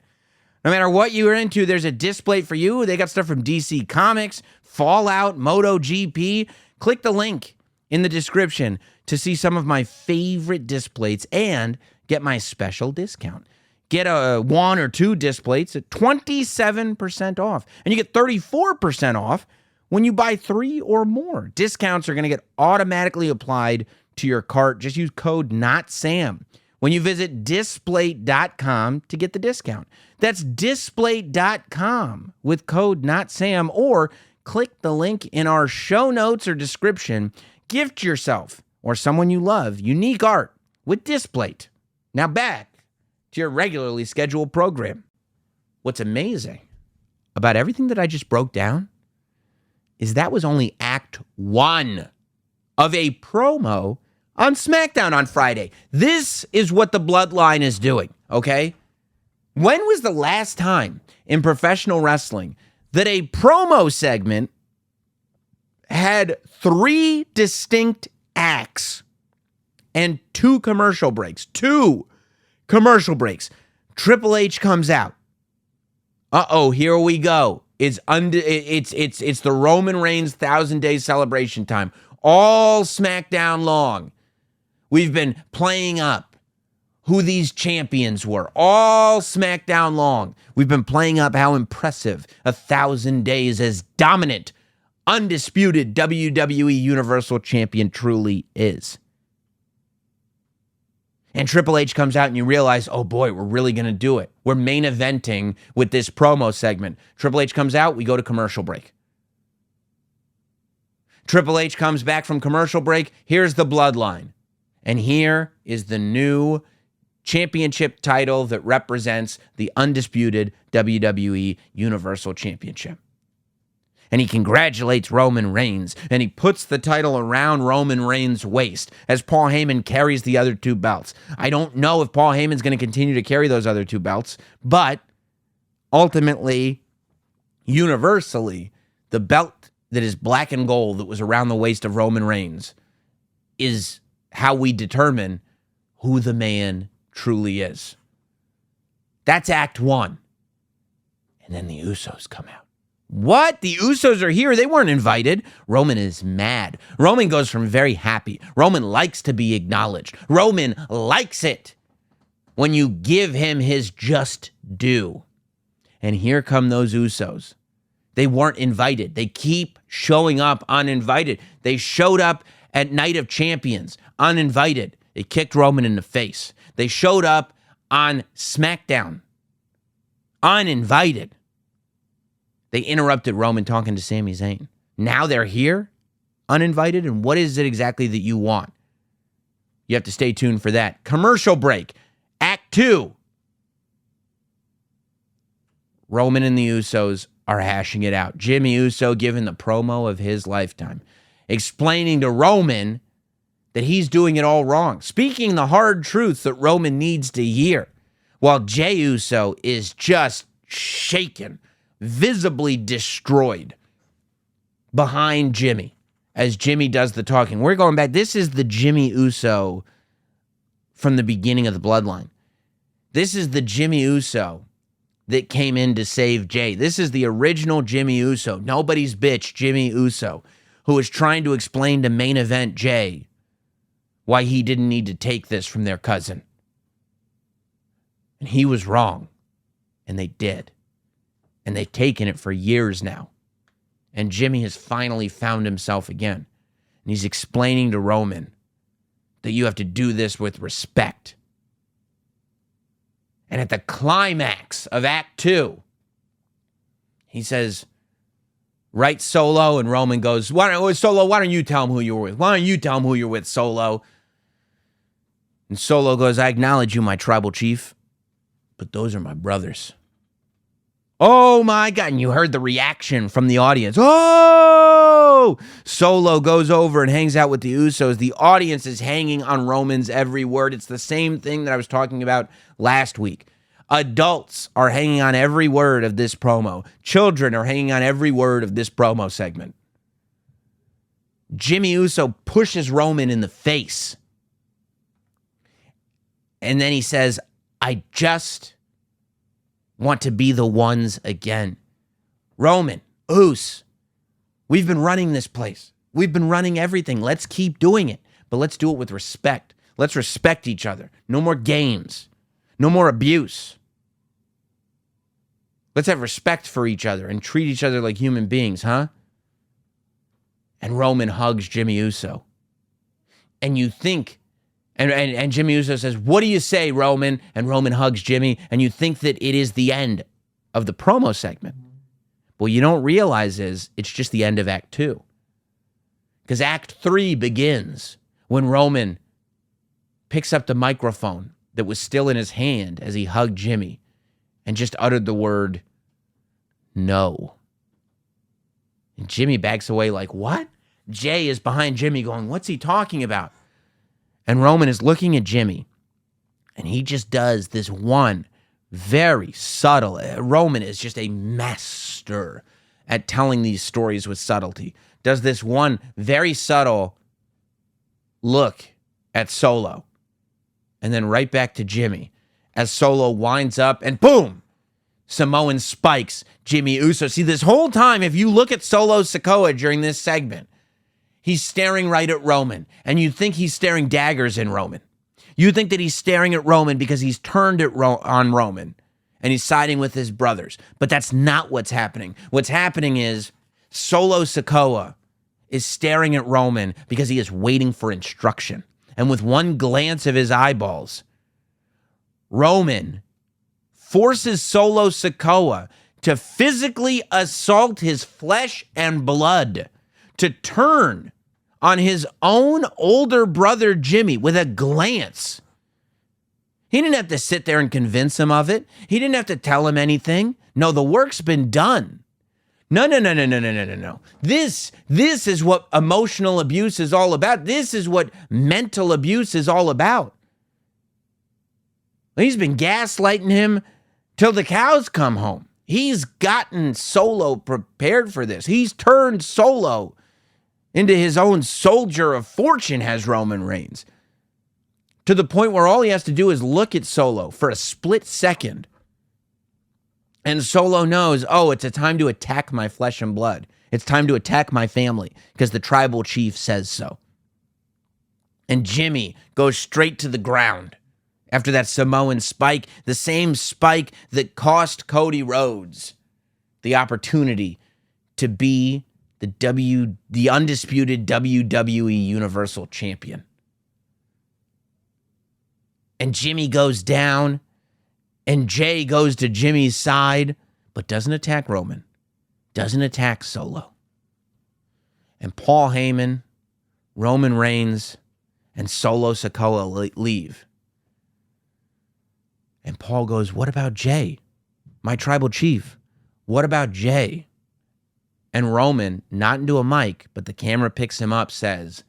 No matter what you are into, there's a Displate for you. They got stuff from DC Comics, Fallout, MotoGP. Click the link in the description to see some of my favorite displays and get my special discount. Get a 1 or 2 displays at 27% off. And you get 34% off when you buy 3 or more. Discounts are going to get automatically applied to your cart. Just use code NOTSAM when you visit Displate.com to get the discount. That's Displate.com with code NOTSAM, or click the link in our show notes or description. Gift yourself or someone you love unique art with Displate. Now back to your regularly scheduled program. What's amazing about everything that I just broke down is that was only Act 1 of a promo on Smackdown on Friday. This is what the Bloodline is doing, okay? When was the last time in professional wrestling that a promo segment had 3 distinct acts and 2 commercial breaks? 2 commercial breaks. Triple H comes out. Here we go. It's the Roman Reigns 1,000-day celebration time. All SmackDown long. We've been playing up who these champions were. All SmackDown long. We've been playing up how impressive 1,000 days as dominant, undisputed WWE Universal Champion truly is. And Triple H comes out and you realize, oh boy, we're really going to do it. We're main eventing with this promo segment. Triple H comes out, we go to commercial break. Triple H comes back from commercial break, here's the Bloodline. And here is the new championship title that represents the undisputed WWE Universal Championship. And he congratulates Roman Reigns, and he puts the title around Roman Reigns' waist as Paul Heyman carries the other 2 belts. I don't know if Paul Heyman's going to continue to carry those other 2 belts, but ultimately, universally, the belt that is black and gold that was around the waist of Roman Reigns is how we determine who the man truly is. That's Act 1. And then the Usos come out. What? The Usos are here. They weren't invited. Roman is mad. Roman goes from very happy. Roman likes to be acknowledged. Roman likes it when you give him his just due. And here come those Usos. They weren't invited. They keep showing up uninvited. They showed up at Night of Champions uninvited. They kicked Roman in the face. They showed up on SmackDown uninvited. They interrupted Roman talking to Sami Zayn. Now they're here, uninvited, and what is it exactly that you want? You have to stay tuned for that. Commercial break. Act 2. Roman and the Usos are hashing it out. Jimmy Uso giving the promo of his lifetime, explaining to Roman that he's doing it all wrong, speaking the hard truth that Roman needs to hear, while Jey Uso is just shaken, visibly destroyed behind Jimmy as Jimmy does the talking. We're going back. This is the Jimmy Uso from the beginning of the Bloodline. This is the Jimmy Uso that came in to save Jey. This is the original Jimmy Uso, nobody's bitch Jimmy Uso, who was trying to explain to main event Jey why he didn't need to take this from their cousin. And he was wrong. And they did. And they've taken it for years now. And Jimmy has finally found himself again. And he's explaining to Roman that you have to do this with respect. And at the climax of Act 2, he says, right, Solo? And Roman goes, Solo, why don't you tell him who you were with? Why don't you tell him who you're with, Solo? And Solo goes, I acknowledge you, my tribal chief, but those are my brothers. Oh my God. And you heard the reaction from the audience. Oh! Solo goes over and hangs out with the Usos. The audience is hanging on Roman's every word. It's the same thing that I was talking about last week. Adults are hanging on every word of this promo. Children are hanging on every word of this promo segment. Jimmy Uso pushes Roman in the face. And then he says, I just want to be the ones again. Roman, Us, we've been running this place. We've been running everything. Let's keep doing it, but let's do it with respect. Let's respect each other. No more games. No more abuse. Let's have respect for each other and treat each other like human beings, huh? And Roman hugs Jimmy Uso. And you think, and Jimmy Uso says, what do you say, Roman? And Roman hugs Jimmy, and you think that it is the end of the promo segment. What you don't realize is it's just the end of Act 2. Because Act 3 begins when Roman picks up the microphone that was still in his hand as he hugged Jimmy and just uttered the word, no. And Jimmy backs away like, what? Jay is behind Jimmy going, what's he talking about? And Roman is looking at Jimmy, and he just does this one very subtle. Roman is just a master at telling these stories with subtlety. Does this one very subtle look at Solo, and then right back to Jimmy as Solo winds up, and boom, Samoan spikes Jimmy Uso. See, this whole time, if you look at Solo Sikoa during this segment, he's staring right at Roman, and you think he's staring daggers in Roman. You think that he's staring at Roman because he's turned it on Roman, and he's siding with his brothers. But that's not what's happening. What's happening is Solo Sikoa is staring at Roman because he is waiting for instruction. And with one glance of his eyeballs, Roman forces Solo Sikoa to physically assault his flesh and blood, to turn on his own older brother Jimmy with a glance. He didn't have to sit there and convince him of it. He didn't have to tell him anything. No, the work's been done. No. This is what emotional abuse is all about. This is what mental abuse is all about. He's been gaslighting him till the cows come home. He's gotten Solo prepared for this. He's turned Solo into his own soldier of fortune, has Roman Reigns, to the point where all he has to do is look at Solo for a split second, and Solo knows, oh, it's a time to attack my flesh and blood. It's time to attack my family because the tribal chief says so. And Jimmy goes straight to the ground after that Samoan spike, the same spike that cost Cody Rhodes the opportunity to be the undisputed WWE Universal Champion. And Jimmy goes down, and Jay goes to Jimmy's side, but doesn't attack Roman, doesn't attack Solo. And Paul Heyman, Roman Reigns, and Solo Sikoa leave. And Paul goes, what about Jay? My tribal chief. What about Jay? And Roman, not into a mic, but the camera picks him up, says,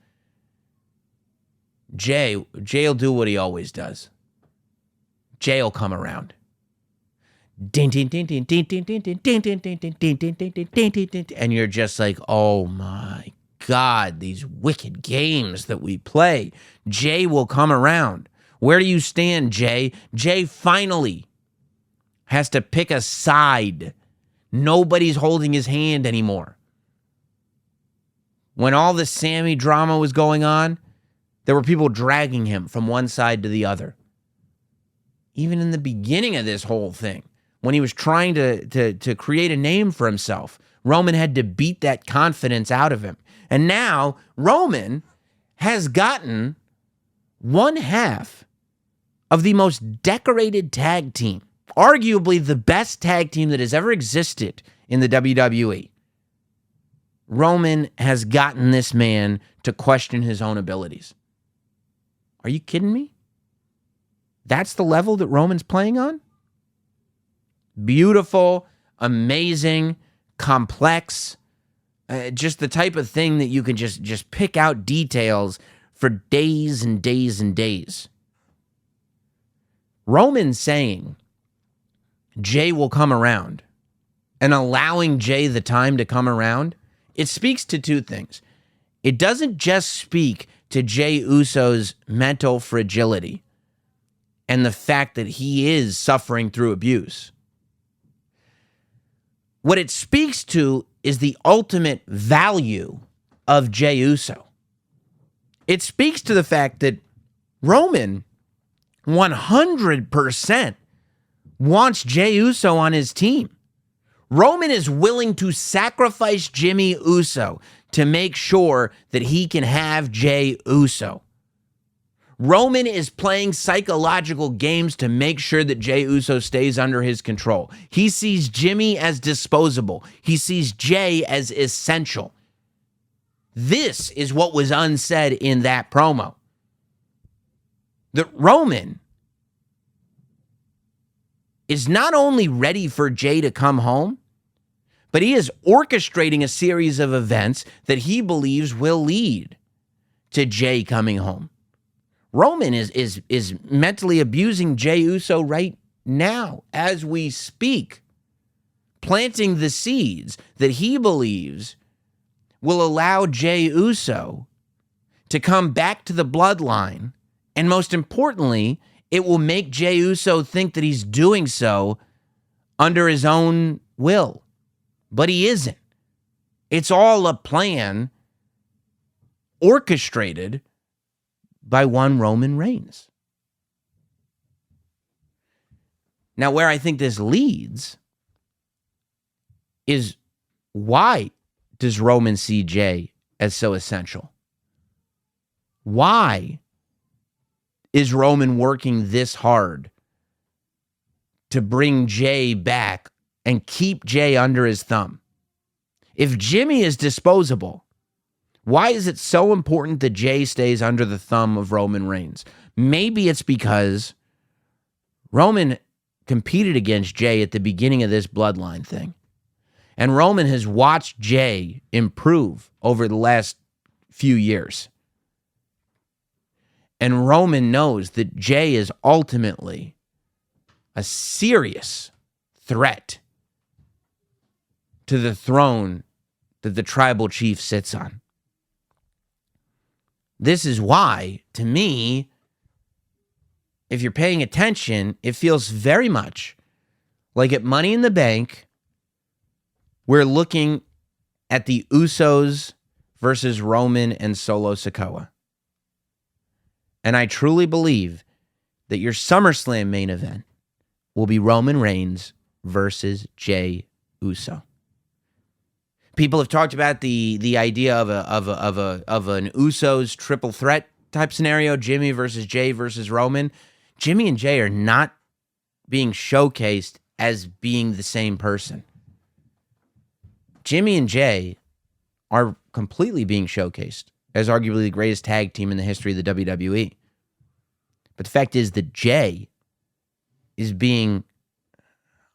Jay'll do what he always does. Jay'll come around. And you're just like, oh my God, these wicked games that we play. Jay will come around. Where do you stand, Jay? Jay finally has to pick a side. Nobody's holding his hand anymore. When all the Sammy drama was going on, there were people dragging him from one side to the other. Even in the beginning of this whole thing, when he was trying to create a name for himself, Roman had to beat that confidence out of him. And now Roman has gotten one half of the most decorated tag team, arguably the best tag team that has ever existed in the WWE. Roman has gotten this man to question his own abilities. Are you kidding me? That's the level that Roman's playing on? Beautiful, amazing, complex, just the type of thing that you can just pick out details for days and days and days. Roman saying Jay will come around and allowing Jay the time to come around, it speaks to two things. It doesn't just speak to Jay Uso's mental fragility and the fact that he is suffering through abuse. What it speaks to is the ultimate value of Jey Uso. It speaks to the fact that Roman 100% wants Jey Uso on his team. Roman is willing to sacrifice Jimmy Uso to make sure that he can have Jey Uso. Roman is playing psychological games to make sure that Jey Uso stays under his control. He sees Jimmy as disposable. He sees Jey as essential. This is what was unsaid in that promo. That Roman is not only ready for Jey to come home, but he is orchestrating a series of events that he believes will lead to Jey coming home. Roman is mentally abusing Jey Uso right now as we speak, planting the seeds that he believes will allow Jey Uso to come back to the bloodline. And most importantly, it will make Jey Uso think that he's doing so under his own will. But he isn't. It's all a plan orchestrated by one Roman Reigns. Now, where I think this leads is, why does Roman see Jey as so essential? Why is Roman working this hard to bring Jey back and keep Jey under his thumb? If Jimmy is disposable, why is it so important that Jey stays under the thumb of Roman Reigns? Maybe it's because Roman competed against Jey at the beginning of this bloodline thing. And Roman has watched Jey improve over the last few years. And Roman knows that Jey is ultimately a serious threat to the throne that the tribal chief sits on. This is why, to me, if you're paying attention, it feels very much like at Money in the Bank, we're looking at the Usos versus Roman and Solo Sikoa. And I truly believe that your SummerSlam main event will be Roman Reigns versus Jey Uso. People have talked about the idea of an Usos triple threat type scenario, Jimmy versus Jey versus Roman. Jimmy and Jey are not being showcased as being the same person. Jimmy and Jey are completely being showcased as arguably the greatest tag team in the history of the WWE. But the fact is that Jey is being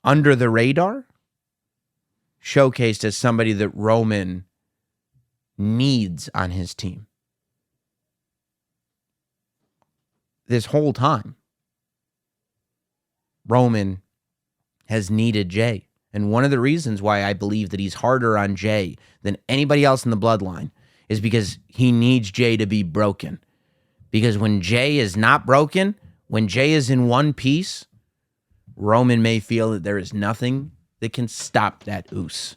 under the radar, showcased as somebody that Roman needs on his team. This whole time, Roman has needed Jey. And one of the reasons why I believe that he's harder on Jey than anybody else in the bloodline is because he needs Jey to be broken. Because when Jey is not broken, when Jey is in one piece, Roman may feel that there is nothing that can stop that Us.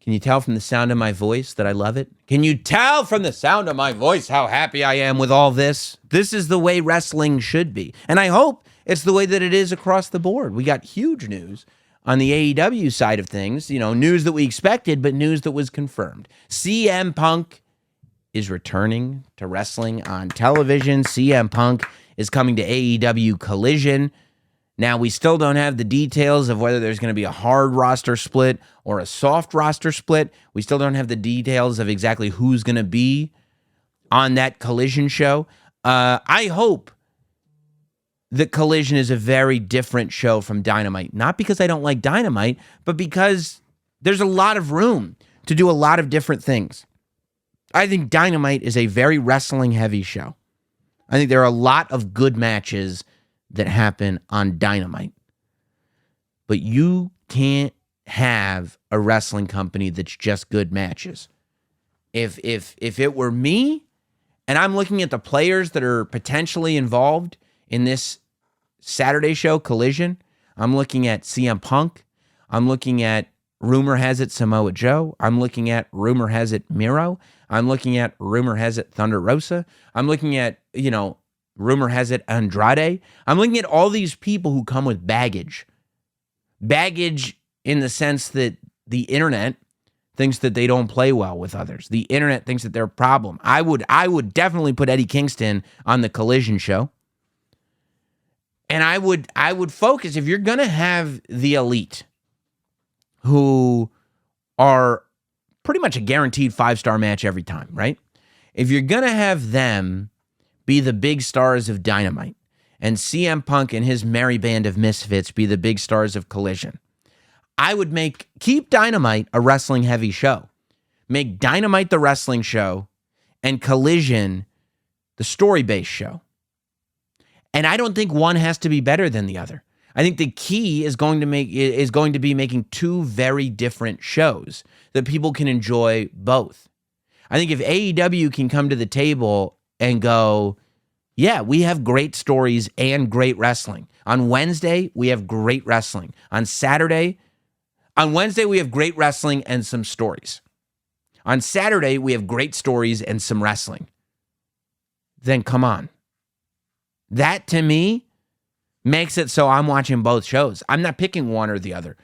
Can you tell from the sound of my voice that I love it? Can you tell from the sound of my voice how happy I am with all this? This is the way wrestling should be. And I hope it's the way that it is across the board. We got huge news on the AEW side of things. You know, news that we expected, but news that was confirmed. CM Punk is returning to wrestling on television. CM Punk is coming to AEW Collision. Now, we still don't have the details of whether there's going to be a hard roster split or a soft roster split. We still don't have the details of exactly who's going to be on that Collision show. I hope that Collision is a very different show from Dynamite. Not because I don't like Dynamite, but because there's a lot of room to do a lot of different things. I think Dynamite is a very wrestling-heavy show. I think there are a lot of good matches that happen on Dynamite. But you can't have a wrestling company that's just good matches. If it were me, and I'm looking at the players that are potentially involved in this Saturday show, Collision, I'm looking at CM Punk, I'm looking at rumor has it, Samoa Joe. I'm looking at, rumor has it, Miro. I'm looking at, rumor has it, Thunder Rosa. I'm looking at, rumor has it, Andrade. I'm looking at all these people who come with baggage. Baggage in the sense that the internet thinks that they don't play well with others. The internet thinks that they're a problem. I would definitely put Eddie Kingston on the Collision show. And I would focus, if you're going to have the elite who are pretty much a guaranteed 5-star match every time, right? If you're going to have them be the big stars of Dynamite and CM Punk and his merry band of misfits be the big stars of Collision, I would keep Dynamite a wrestling heavy show. Make Dynamite the wrestling show and Collision the story-based show. And I don't think one has to be better than the other. I think the key is going to be making two very different shows that people can enjoy both. I think if AEW can come to the table and go, yeah, we have great stories and great wrestling. On Wednesday, we have great wrestling. On Wednesday, we have great wrestling and some stories. On Saturday, we have great stories and some wrestling. Then come on. That, to me, makes it so I'm watching both shows. I'm not picking one or the other.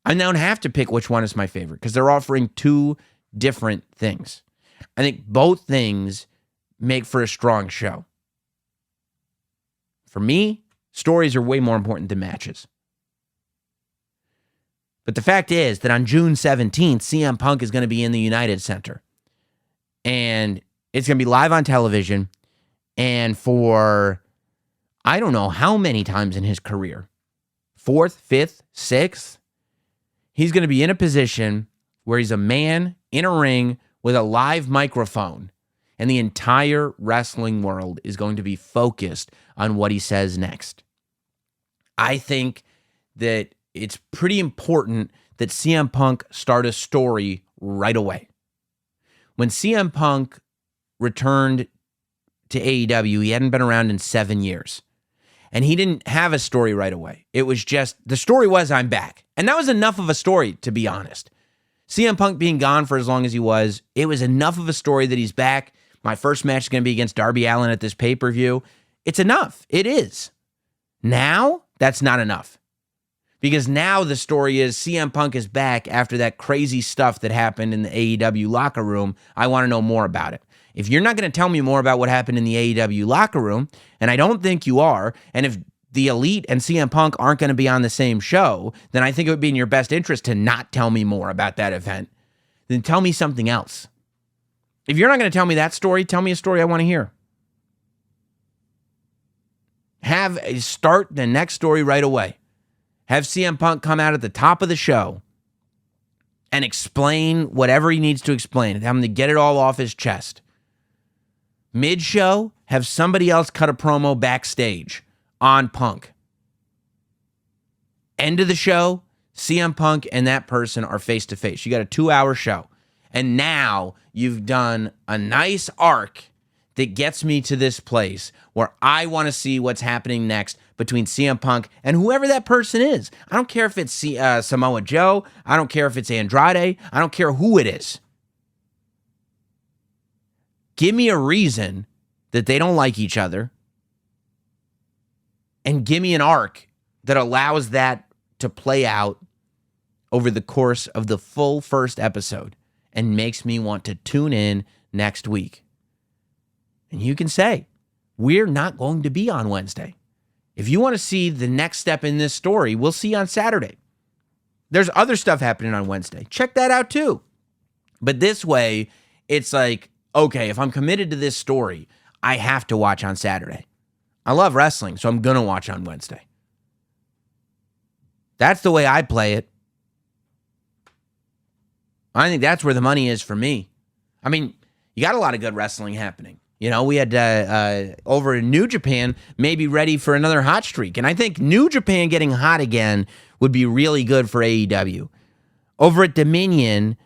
I don't have to pick which one is my favorite because they're offering two different things. I think both things make for a strong show. For me, stories are way more important than matches. But the fact is that on June 17th, CM Punk is going to be in the United Center. And it's going to be live on television. And for, I don't know how many times in his career, 4th, 5th, 6th, he's going to be in a position where he's a man in a ring with a live microphone. And the entire wrestling world is going to be focused on what he says next. I think that it's pretty important that CM Punk start a story right away. When CM Punk returned to AEW, he hadn't been around in 7 years. And he didn't have a story right away. It was just, the story was, I'm back. And that was enough of a story, to be honest. CM Punk being gone for as long as he was, it was enough of a story that he's back. My first match is going to be against Darby Allin at this pay-per-view. It's enough. It is. Now, that's not enough. Because now the story is CM Punk is back after that crazy stuff that happened in the AEW locker room. I want to know more about it. If you're not going to tell me more about what happened in the AEW locker room, and I don't think you are, and if the Elite and CM Punk aren't going to be on the same show, then I think it would be in your best interest to not tell me more about that event. Then tell me something else. If you're not going to tell me that story, tell me a story I want to hear. Start the next story right away. Have CM Punk come out at the top of the show and explain whatever he needs to explain. Have him to get it all off his chest. Mid-show, have somebody else cut a promo backstage on Punk. End of the show, CM Punk and that person are face-to-face. You got a 2-hour show. And now you've done a nice arc that gets me to this place where I want to see what's happening next between CM Punk and whoever that person is. I don't care if it's Samoa Joe. I don't care if it's Andrade. I don't care who it is. Give me a reason that they don't like each other and give me an arc that allows that to play out over the course of the full first episode and makes me want to tune in next week. And you can say, we're not going to be on Wednesday. If you want to see the next step in this story, we'll see you on Saturday. There's other stuff happening on Wednesday. Check that out too. But this way, it's like, okay, if I'm committed to this story, I have to watch on Saturday. I love wrestling, so I'm going to watch on Wednesday. That's the way I play it. I think that's where the money is for me. I mean, you got a lot of good wrestling happening. You know, we had over in New Japan maybe ready for another hot streak. And I think New Japan getting hot again would be really good for AEW. Over at Dominion,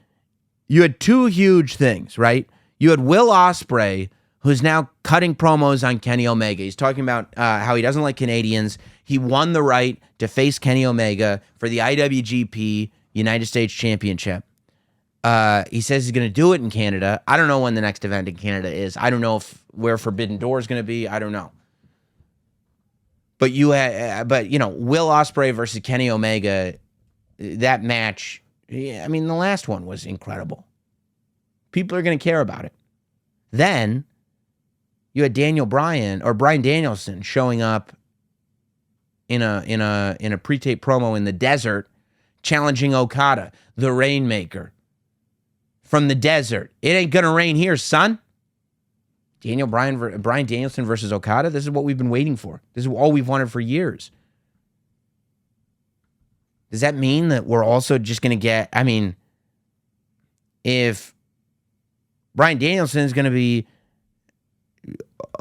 you had two huge things, right? You had Will Ospreay, who's now cutting promos on Kenny Omega. He's talking about how he doesn't like Canadians. He won the right to face Kenny Omega for the IWGP United States Championship. He says he's going to do it in Canada. I don't know when the next event in Canada is. I don't know where Forbidden Door is going to be. I don't know. But Will Ospreay versus Kenny Omega, that match, I mean, the last one was incredible. People are going to care about it. Then you had Brian Danielson showing up in a pre-tape promo in the desert, challenging Okada, the Rainmaker, from the desert. It ain't gonna rain here, son. Brian Danielson versus Okada. This is what we've been waiting for. This is all we've wanted for years. Does that mean that we're also just gonna get? I mean, if Brian Danielson is gonna be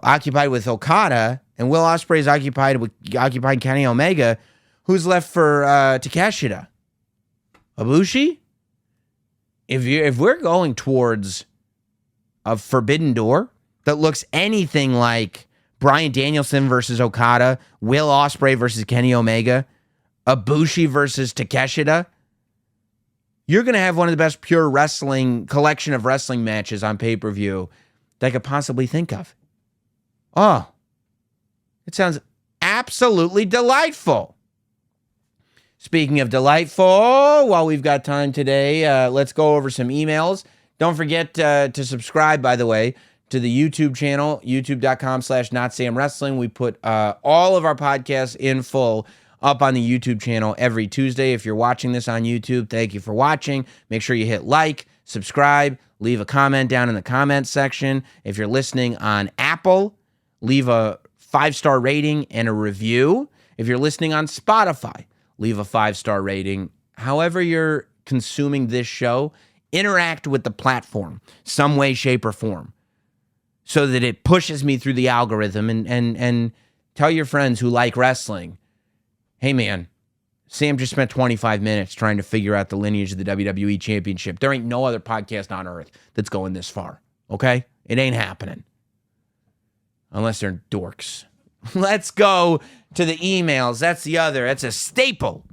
occupied with Okada, and Will Ospreay is occupied Kenny Omega, who's left for Takeshita? Ibushi? If we're going towards a Forbidden Door that looks anything like Brian Danielson versus Okada, Will Ospreay versus Kenny Omega, Ibushi versus Takeshita, you're going to have one of the best pure collection of wrestling matches on pay-per-view that I could possibly think of. Oh, it sounds absolutely delightful. Speaking of delightful, while we've got time today, let's go over some emails. Don't forget to subscribe, by the way, to the YouTube channel, youtube.com/NotsamWrestling. We put all of our podcasts in full up on the YouTube channel every Tuesday. If you're watching this on YouTube, thank you for watching. Make sure you hit like, subscribe, leave a comment down in the comments section. If you're listening on Apple, leave a 5-star rating and a review. If you're listening on Spotify, leave a 5-star rating. However you're consuming this show, interact with the platform some way, shape, or form so that it pushes me through the algorithm, and tell your friends who like wrestling, hey man, Sam just spent 25 minutes trying to figure out the lineage of the WWE Championship. There ain't no other podcast on earth that's going this far, okay? It ain't happening. Unless they're dorks. Let's go to the emails. That's a staple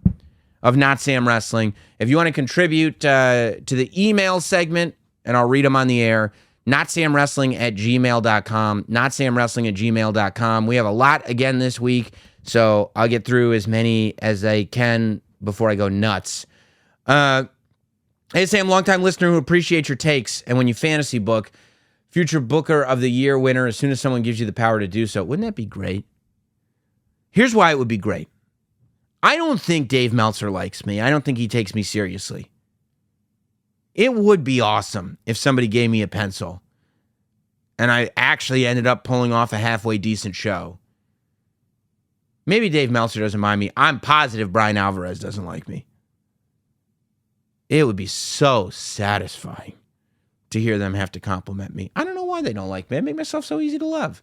of Not Sam Wrestling. If you want to contribute to the email segment, and I'll read them on the air, notsamwrestling@gmail.com, notsamwrestling@gmail.com. We have a lot again this week, so I'll get through as many as I can before I go nuts. Hey Sam, longtime listener who appreciates your takes, and when you fantasy book, future Booker of the Year winner as soon as someone gives you the power to do so. Wouldn't that be great? Here's why it would be great. I don't think Dave Meltzer likes me. I don't think he takes me seriously. It would be awesome if somebody gave me a pencil and I actually ended up pulling off a halfway decent show. Maybe Dave Meltzer doesn't mind me. I'm positive Brian Alvarez doesn't like me. It would be so satisfying to hear them have to compliment me. I don't know why they don't like me. I make myself so easy to love.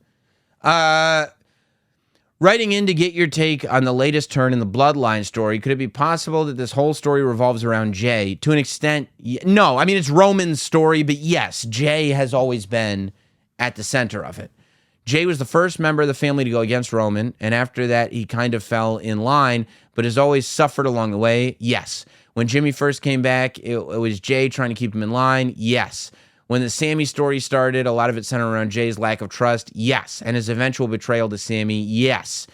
Writing in to get your take on the latest turn in the Bloodline story. Could it be possible that this whole story revolves around Jay? To an extent, no. I mean, it's Roman's story, but yes, Jay has always been at the center of it. Jay was the first member of the family to go against Roman, and after that, he kind of fell in line, but has always suffered along the way. Yes. When Jimmy first came back, it was Jay trying to keep him in line. Yes. When the Sammy story started, a lot of it centered around Jay's lack of trust. Yes. And his eventual betrayal to Sammy. Yes.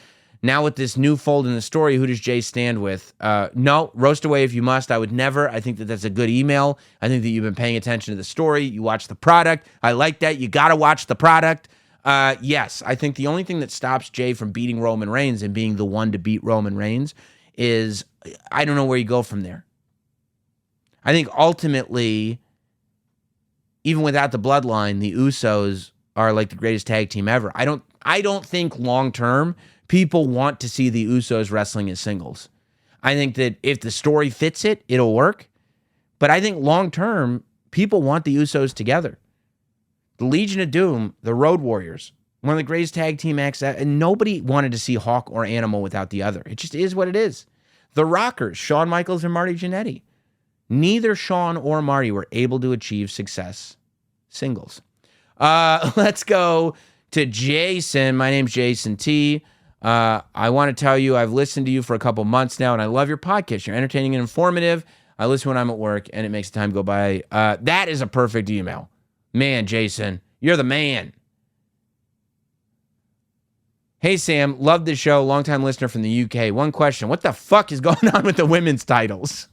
Now with this new fold in the story, who does Jay stand with? No, roast away if you must. I would never. I think that that's a good email. I think that you've been paying attention to the story. You watch the product. I like that. You got to watch the product. Yes. I think the only thing that stops Jay from beating Roman Reigns and being the one to beat Roman Reigns is, I don't know where you go from there. I think ultimately, even without the Bloodline, the Usos are like the greatest tag team ever. I don't think long-term people want to see the Usos wrestling as singles. I think that if the story fits it, it'll work. But I think long-term, people want the Usos together. The Legion of Doom, the Road Warriors, one of the greatest tag team acts, and nobody wanted to see Hawk or Animal without the other. It just is what it is. The Rockers, Shawn Michaels and Marty Jannetty. Neither Shawn or Marty were able to achieve success singles. Let's go to Jason. My name's Jason T. I want to tell you I've listened to you for a couple months now, and I love your podcast. You're entertaining and informative. I listen when I'm at work, and it makes time go by. That is a perfect email. Man, Jason, you're the man. Hey, Sam, love the show. Longtime listener from the UK. One question. What the fuck is going on with the women's titles?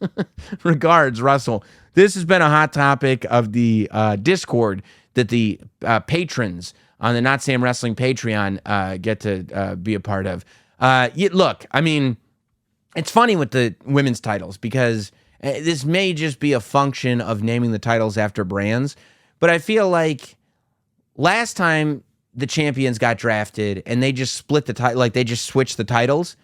Regards, Russell. This has been a hot topic of the Discord that the patrons on the Notsam Wrestling Patreon get to be a part of. Look, I mean, it's funny with the women's titles because this may just be a function of naming the titles after brands, but I feel like last time the champions got drafted and they just split the title, like they just switched the titles,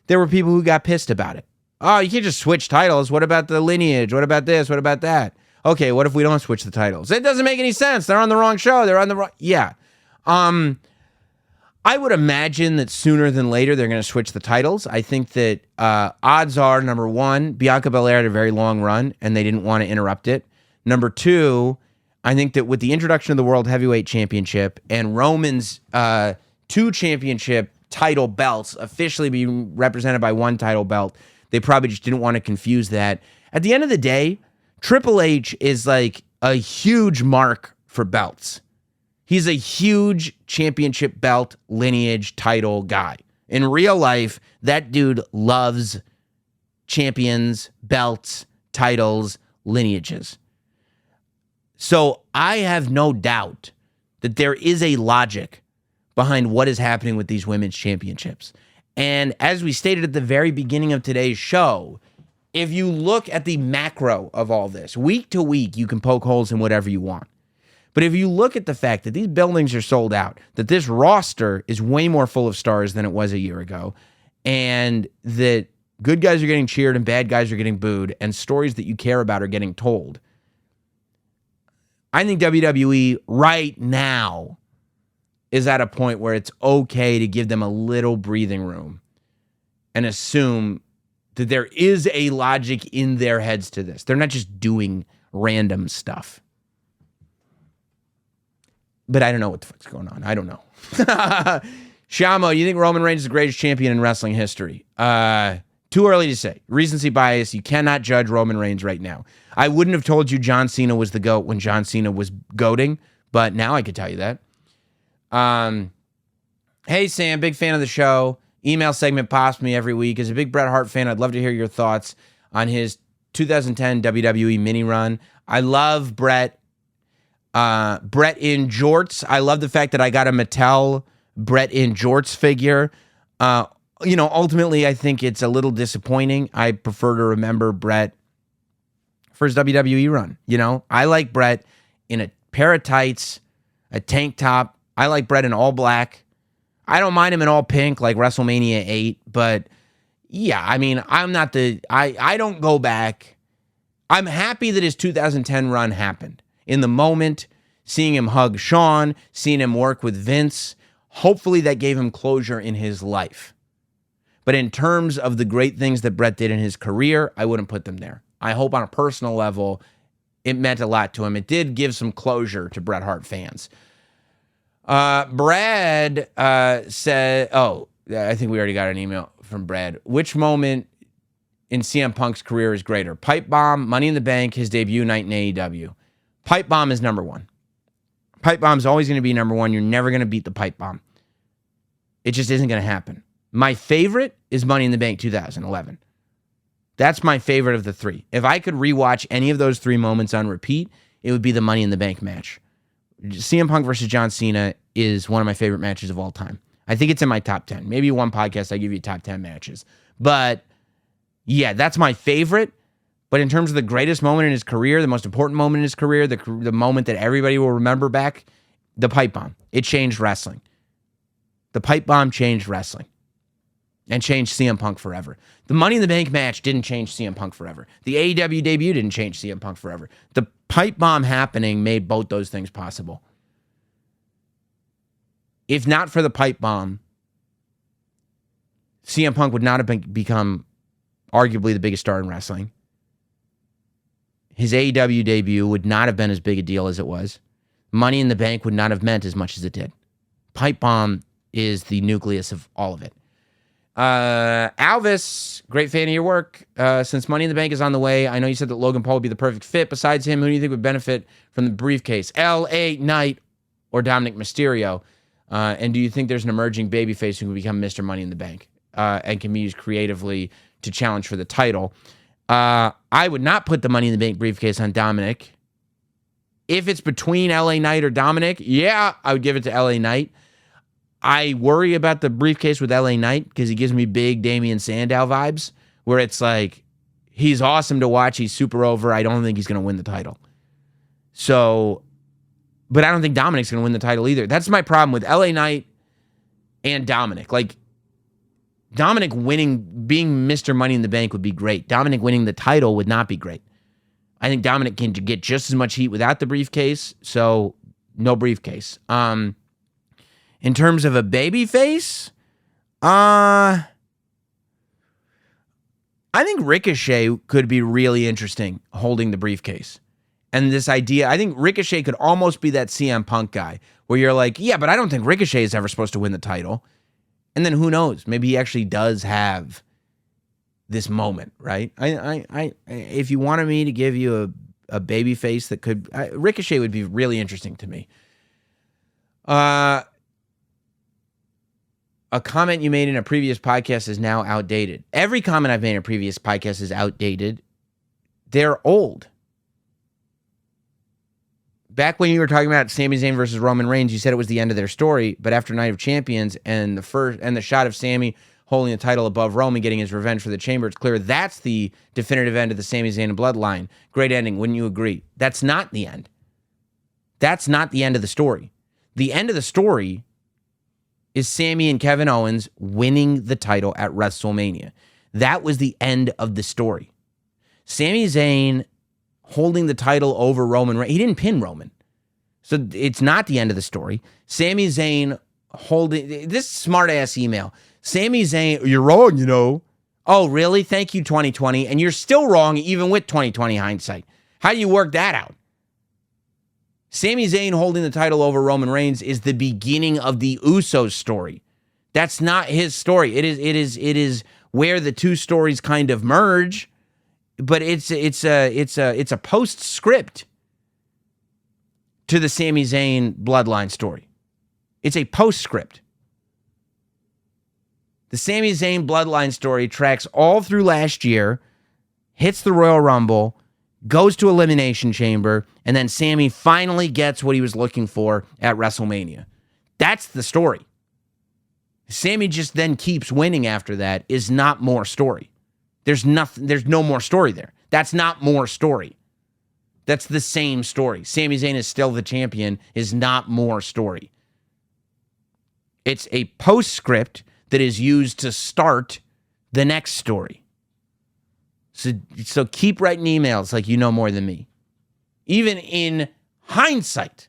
there were people who got pissed about it. Oh, you can't just switch titles. What about the lineage? What about this? What about that? Okay, what if we don't switch the titles? It doesn't make any sense. They're on the wrong show. They're on the wrong... Yeah. I would imagine that sooner than later they're going to switch the titles. I think that odds are, number one, Bianca Belair had a very long run and they didn't want to interrupt it. Number two, I think that with the introduction of the World Heavyweight Championship and Roman's 2 championship title belts officially being represented by 1 title belt, they probably just didn't want to confuse that. At the end of the day, Triple H is like a huge mark for belts. He's a huge championship belt, lineage, title guy. In real life, that dude loves champions, belts, titles, lineages. So I have no doubt that there is a logic behind what is happening with these women's championships. And as we stated at the very beginning of today's show, if you look at the macro of all this, week to week, you can poke holes in whatever you want. But if you look at the fact that these buildings are sold out, that this roster is way more full of stars than it was a year ago, and that good guys are getting cheered and bad guys are getting booed, and stories that you care about are getting told, I think WWE right now is at a point where it's okay to give them a little breathing room and assume that there is a logic in their heads to this. They're not just doing random stuff. But I don't know what the fuck's going on. I don't know. Shamo, you think Roman Reigns is the greatest champion in wrestling history? Too early to say. Recency bias. You cannot judge Roman Reigns right now. I wouldn't have told you John Cena was the GOAT when John Cena was goating, but now I could tell you that. Hey, Sam, big fan of the show. Email segment pops me every week. As a big Bret Hart fan, I'd love to hear your thoughts on his 2010 WWE mini run. I love Bret. Bret in jorts. I love the fact that I got a Mattel Bret in jorts figure. Ultimately, I think it's a little disappointing. I prefer to remember Bret for his WWE run. I like Bret in a pair of tights, a tank top. I like Bret in all black. I don't mind him in all pink like WrestleMania 8, but yeah, I mean, I don't go back. I'm happy that his 2010 run happened. In the moment, seeing him hug Shawn, seeing him work with Vince, hopefully that gave him closure in his life. But in terms of the great things that Bret did in his career, I wouldn't put them there. I hope on a personal level, it meant a lot to him. It did give some closure to Bret Hart fans. Brad said, I think we already got an email from Brad. Which moment in CM Punk's career is greater? Pipe Bomb, Money in the Bank, his debut night in AEW. Pipe Bomb is number one. Pipe Bomb is always going to be number one. You're never going to beat the Pipe Bomb. It just isn't going to happen. My favorite is Money in the Bank 2011. That's my favorite of the 3. If I could rewatch any of those 3 moments on repeat, it would be the Money in the Bank match. CM Punk versus John Cena is one of my favorite matches of all time. I think it's in my top 10. Maybe one podcast I give you top 10 matches. But yeah, that's my favorite. But in terms of the greatest moment in his career, the most important moment in his career, the moment that everybody will remember back, the Pipe Bomb. It changed wrestling. The Pipe Bomb changed wrestling and changed CM Punk forever. The Money in the Bank match didn't change CM Punk forever. The AEW debut didn't change CM Punk forever. The Pipe Bomb happening made both those things possible. If not for the Pipe Bomb, CM Punk would not have become arguably the biggest star in wrestling. His AEW debut would not have been as big a deal as it was. Money in the Bank would not have meant as much as it did. Pipe Bomb is the nucleus of all of it. Alvis, great fan of your work. Since Money in the Bank is on the way, I know you said that Logan Paul would be the perfect fit. Besides him, who do you think would benefit from the briefcase? L.A. Knight or Dominic Mysterio? And do you think there's an emerging babyface who can become Mr. Money in the Bank and can be used creatively to challenge for the title? I would not put the Money in the Bank briefcase on Dominic. If it's between L.A. Knight or Dominic, yeah, I would give it to L.A. Knight. I worry about the briefcase with L.A. Knight because he gives me big Damian Sandow vibes, where it's like, he's awesome to watch, he's super over, I don't think he's going to win the title. So, but I don't think Dominic's going to win the title either. That's my problem with L.A. Knight and Dominic. Like, Dominic winning, being Mr. Money in the Bank would be great. Dominic winning the title would not be great. I think Dominic can get just as much heat without the briefcase, so no briefcase. In terms of a baby face, I think Ricochet could be really interesting holding the briefcase. And this idea, I think Ricochet could almost be that CM Punk guy where you're like, yeah, but I don't think Ricochet is ever supposed to win the title. And then who knows? Maybe he actually does have this moment, right? If you wanted me to give you a baby face that could, Ricochet would be really interesting to me. A comment you made in a previous podcast is now outdated. Every comment I've made in a previous podcast is outdated. They're old. Back when you were talking about Sami Zayn versus Roman Reigns, you said it was the end of their story, but after Night of Champions and the shot of Sami holding the title above Roman, getting his revenge for the Chamber, it's clear that's the definitive end of the Sami Zayn and Bloodline. Great ending, wouldn't you agree? That's not the end. That's not the end of the story. The end of the story is Sami and Kevin Owens winning the title at WrestleMania. That was the end of the story. Sami Zayn holding the title over Roman Reigns. He didn't pin Roman. So it's not the end of the story. Sami Zayn holding... This smart-ass email. Sami Zayn... You're wrong, you know. Oh, really? Thank you, 2020. And you're still wrong even with 2020 hindsight. How do you work that out? Sami Zayn holding the title over Roman Reigns is the beginning of the Usos story. That's not his story. It is where the two stories kind of merge, but it's a postscript to the Sami Zayn Bloodline story. It's a postscript. The Sami Zayn Bloodline story tracks all through last year, hits the Royal Rumble, goes to Elimination Chamber, and then Sami finally gets what he was looking for at WrestleMania. That's the story. Sami just then keeps winning after that is not more story. There's no more story there. That's not more story. That's the same story. Sami Zayn is still the champion is not more story. It's a postscript that is used to start the next story. So keep writing emails like you know more than me. Even in hindsight,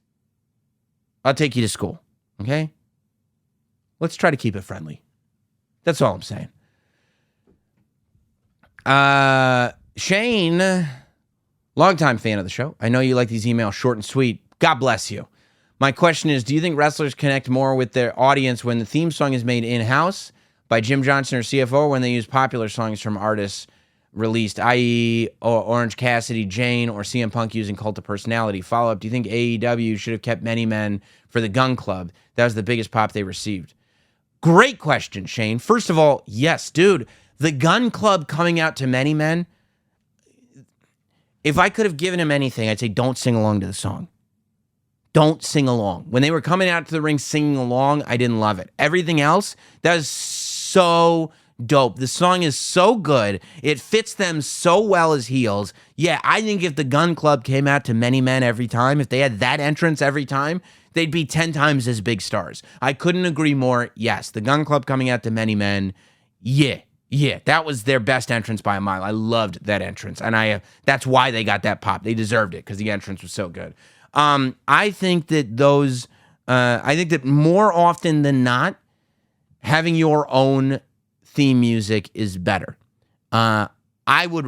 I'll take you to school, okay? Let's try to keep it friendly. That's all I'm saying. Shane, longtime fan of the show. I know you like these emails short and sweet. God bless you. My question is, do you think wrestlers connect more with their audience when the theme song is made in-house by Jim Johnson or CFO or when they use popular songs from artists released, i.e. Orange Cassidy, Jane, or CM Punk using Cult of Personality? Follow-up, do you think AEW should have kept Many Men for the Gun Club? That was the biggest pop they received. Great question, Shane. First of all, yes, dude, the Gun Club coming out to Many Men, if I could have given him anything, I'd say don't sing along to the song. Don't sing along. When they were coming out to the ring singing along, I didn't love it. Everything else, that is so dope. The song is so good. It fits them so well as heels. Yeah, I think if the Gun Club came out to Many Men every time, if they had that entrance every time, they'd be 10 times as big stars. I couldn't agree more. Yes, the Gun Club coming out to Many Men, yeah, that was their best entrance by a mile. I loved that entrance, and that's why they got that pop. They deserved it because the entrance was so good. I think that more often than not, having your own theme music is better. I would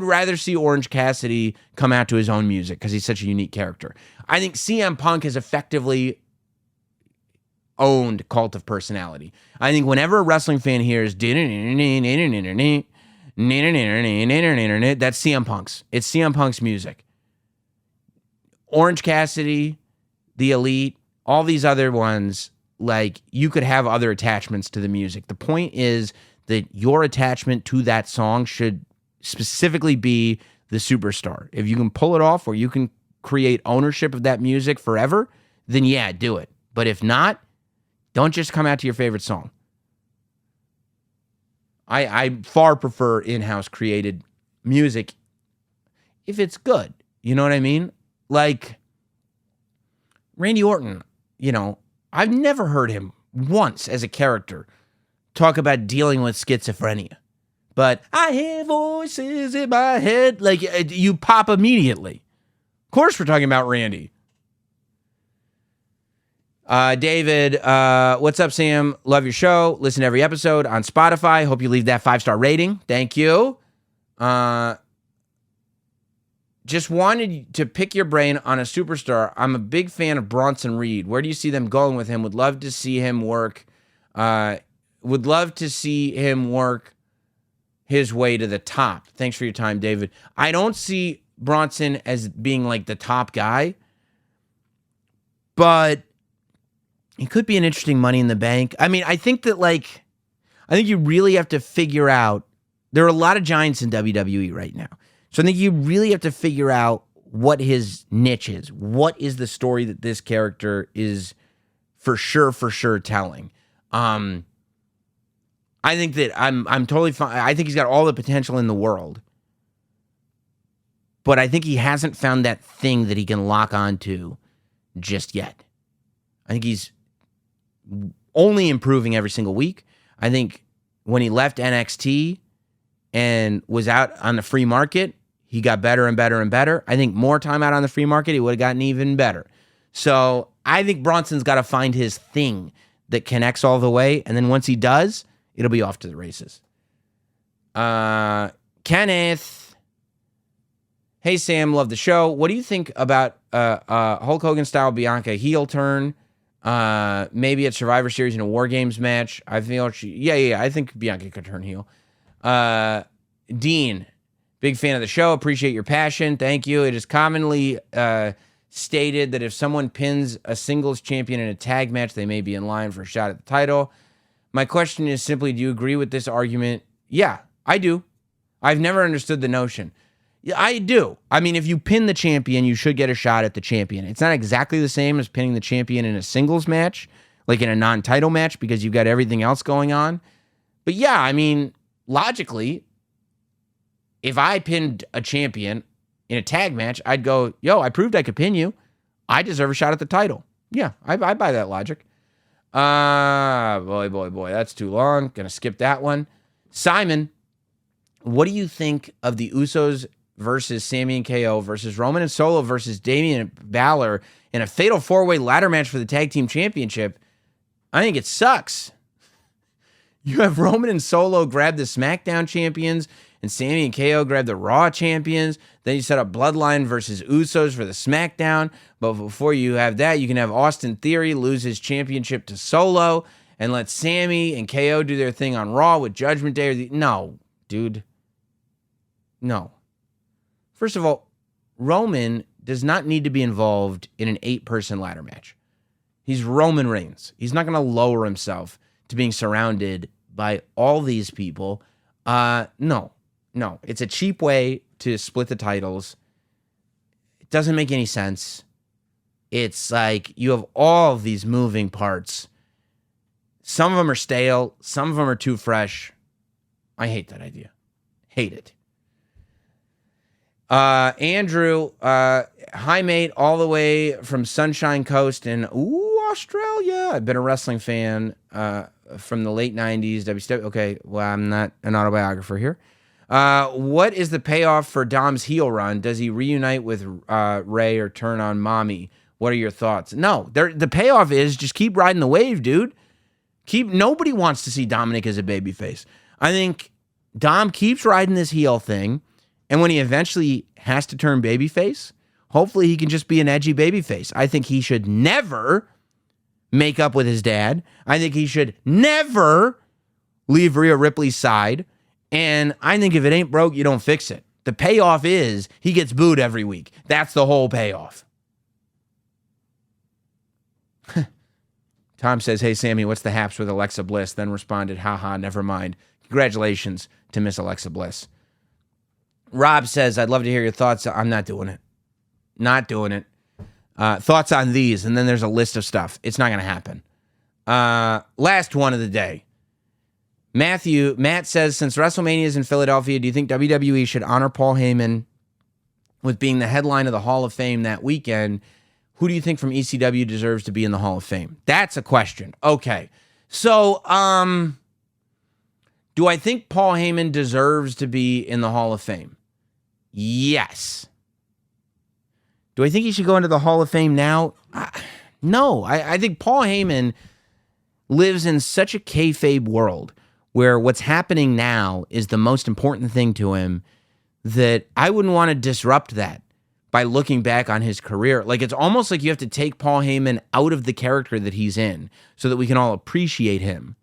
rather see Orange Cassidy come out to his own music because he's such a unique character. I think CM Punk has effectively owned cult of personality. I think whenever a wrestling fan hears that's CM Punk's. It's CM Punk's music. Orange Cassidy, The Elite, all these other ones, like, you could have other attachments to the music. The point is that your attachment to that song should specifically be the superstar. If you can pull it off or you can create ownership of that music forever, then yeah, do it. But if not, don't just come out to your favorite song. I far prefer in-house created music if it's good. You know what I mean? Like, Randy Orton, I've never heard him once as a character talk about dealing with schizophrenia. But I hear voices in my head. Like, you pop immediately. Of course we're talking about Randy. David, what's up, Sam? Love your show. Listen to every episode on Spotify. Hope you leave that 5-star rating. Thank you. Just wanted to pick your brain on a superstar. I'm a big fan of Bronson Reed. Where do you see them going with him? Would love to see him work. His way to the top. Thanks for your time, David. I don't see Bronson as being like the top guy, but he could be an interesting Money in the Bank. I mean, I think you really have to figure out, there are a lot of giants in WWE right now. So I think you really have to figure out what his niche is. What is the story that this character is for sure telling? I think that I'm totally fine. I think he's got all the potential in the world. But I think he hasn't found that thing that he can lock onto just yet. I think he's only improving every single week. I think when he left NXT and was out on the free market, he got better and better and better. I think more time out on the free market, he would have gotten even better. So I think Bronson's got to find his thing that connects all the way. And then once he does, it'll be off to the races. Kenneth. Hey, Sam, love the show. What do you think about Hulk Hogan style Bianca heel turn? Maybe at Survivor Series in a War Games match. I feel I think Bianca could turn heel. Dean, big fan of the show. Appreciate your passion. Thank you. It is commonly stated that if someone pins a singles champion in a tag match, they may be in line for a shot at the title. My question is simply, do you agree with this argument? Yeah, I do. I've never understood the notion. Yeah, I do. I mean, if you pin the champion, you should get a shot at the champion. It's not exactly the same as pinning the champion in a singles match, like in a non-title match, because you've got everything else going on. But yeah, I mean, logically, if I pinned a champion in a tag match, I'd go, I proved I could pin you. I deserve a shot at the title. Yeah, I buy that logic. Boy, that's too long. Gonna skip that one. Simon, what do you think of the Usos versus Sami and KO versus Roman and Solo versus Damian and Balor in a fatal 4-way ladder match for the tag team championship? I think it sucks. You have Roman and Solo grab the SmackDown champions and Sami and KO grab the Raw champions. Then you set up Bloodline versus Usos for the SmackDown. But before you have that, you can have Austin Theory lose his championship to Solo and let Sami and KO do their thing on Raw with Judgment Day. No, dude. No. First of all, Roman does not need to be involved in an 8-person ladder match. He's Roman Reigns. He's not going to lower himself to being surrounded by all these people. No. It's a cheap way to split the titles. It doesn't make any sense. It's like you have all of these moving parts. Some of them are stale. Some of them are too fresh. I hate that idea. Hate it. Andrew, hi, mate, all the way from Sunshine Coast in Australia. I've been a wrestling fan from the late 90s. WCW. Okay, well, I'm not an autobiographer here. What is the payoff for Dom's heel run? Does he reunite with Ray or turn on Mommy? What are your thoughts? No, the payoff is just keep riding the wave, dude. Nobody wants to see Dominic as a babyface. I think Dom keeps riding this heel thing, and when he eventually has to turn babyface, hopefully he can just be an edgy babyface. I think he should never make up with his dad. I think he should never leave Rhea Ripley's side. And I think if it ain't broke, you don't fix it. The payoff is he gets booed every week. That's the whole payoff. Tom says, hey, Sammy, what's the haps with Alexa Bliss? Then responded, haha, never mind. Congratulations to Miss Alexa Bliss. Rob says, I'd love to hear your thoughts. I'm not doing it. Not doing it. Thoughts on these, and then there's a list of stuff. It's not going to happen. Last one of the day. Matt says, since WrestleMania is in Philadelphia, do you think WWE should honor Paul Heyman with being the headline of the Hall of Fame that weekend? Who do you think from ECW deserves to be in the Hall of Fame? That's a question. Okay. So, do I think Paul Heyman deserves to be in the Hall of Fame? Yes. Do I think he should go into the Hall of Fame now? No. I think Paul Heyman lives in such a kayfabe world where what's happening now is the most important thing to him that I wouldn't want to disrupt that by looking back on his career. Like, it's almost like you have to take Paul Heyman out of the character that he's in so that we can all appreciate him.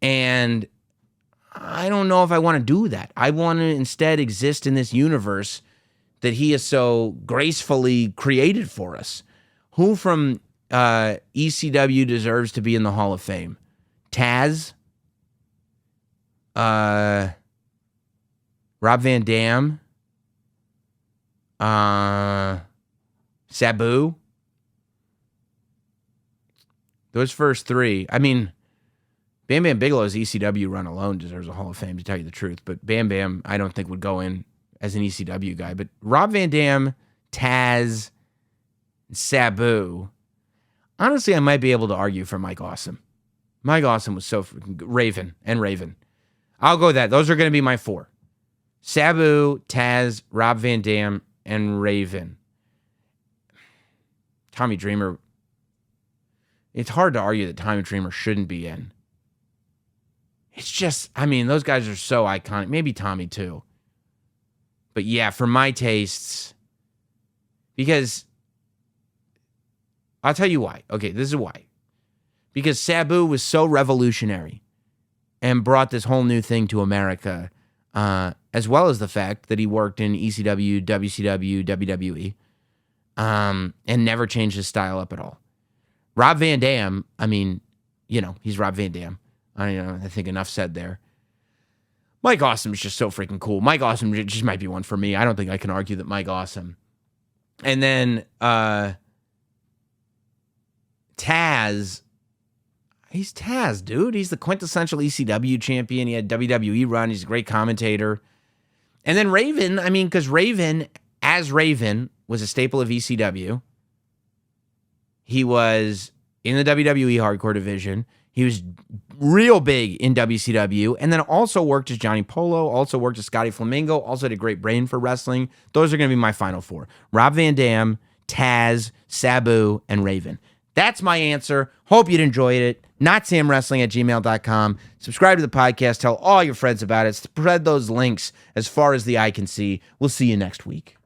And I don't know if I want to do that. I want to instead exist in this universe that he has so gracefully created for us. Who from ECW deserves to be in the Hall of Fame? Taz? Rob Van Dam? Sabu? Those first three. I mean, Bam Bam Bigelow's ECW run alone deserves a Hall of Fame, to tell you the truth. But Bam Bam, I don't think would go in as an ECW guy. But Rob Van Dam, Taz, Sabu. Honestly, I might be able to argue for Mike Awesome. Mike Awesome was so freaking good. Raven. I'll go with that. Those are going to be my four. Sabu, Taz, Rob Van Dam, and Raven. Tommy Dreamer. It's hard to argue that Tommy Dreamer shouldn't be in. It's just, I mean, those guys are so iconic. Maybe Tommy too. But yeah, for my tastes, because I'll tell you why. Okay, this is why. Because Sabu was so revolutionary and brought this whole new thing to America, as well as the fact that he worked in ECW, WCW, WWE, and never changed his style up at all. Rob Van Dam, I mean, you know, he's Rob Van Dam. I think enough said there. Mike Awesome is just so freaking cool. Mike Awesome just might be one for me. I don't think I can argue that Mike Awesome. And then Taz. He's Taz, dude. He's the quintessential ECW champion. He had WWE run. He's a great commentator. And then Raven, I mean, because Raven, as Raven, was a staple of ECW. He was in the WWE Hardcore division. He was real big in WCW, and then also worked as Johnny Polo, also worked as Scotty Flamingo, also had a great brain for wrestling. Those are going to be my final four. Rob Van Dam, Taz, Sabu, and Raven. That's my answer. Hope you'd enjoyed it. NotSamWrestling@gmail.com. Subscribe to the podcast. Tell all your friends about it. Spread those links as far as the eye can see. We'll see you next week.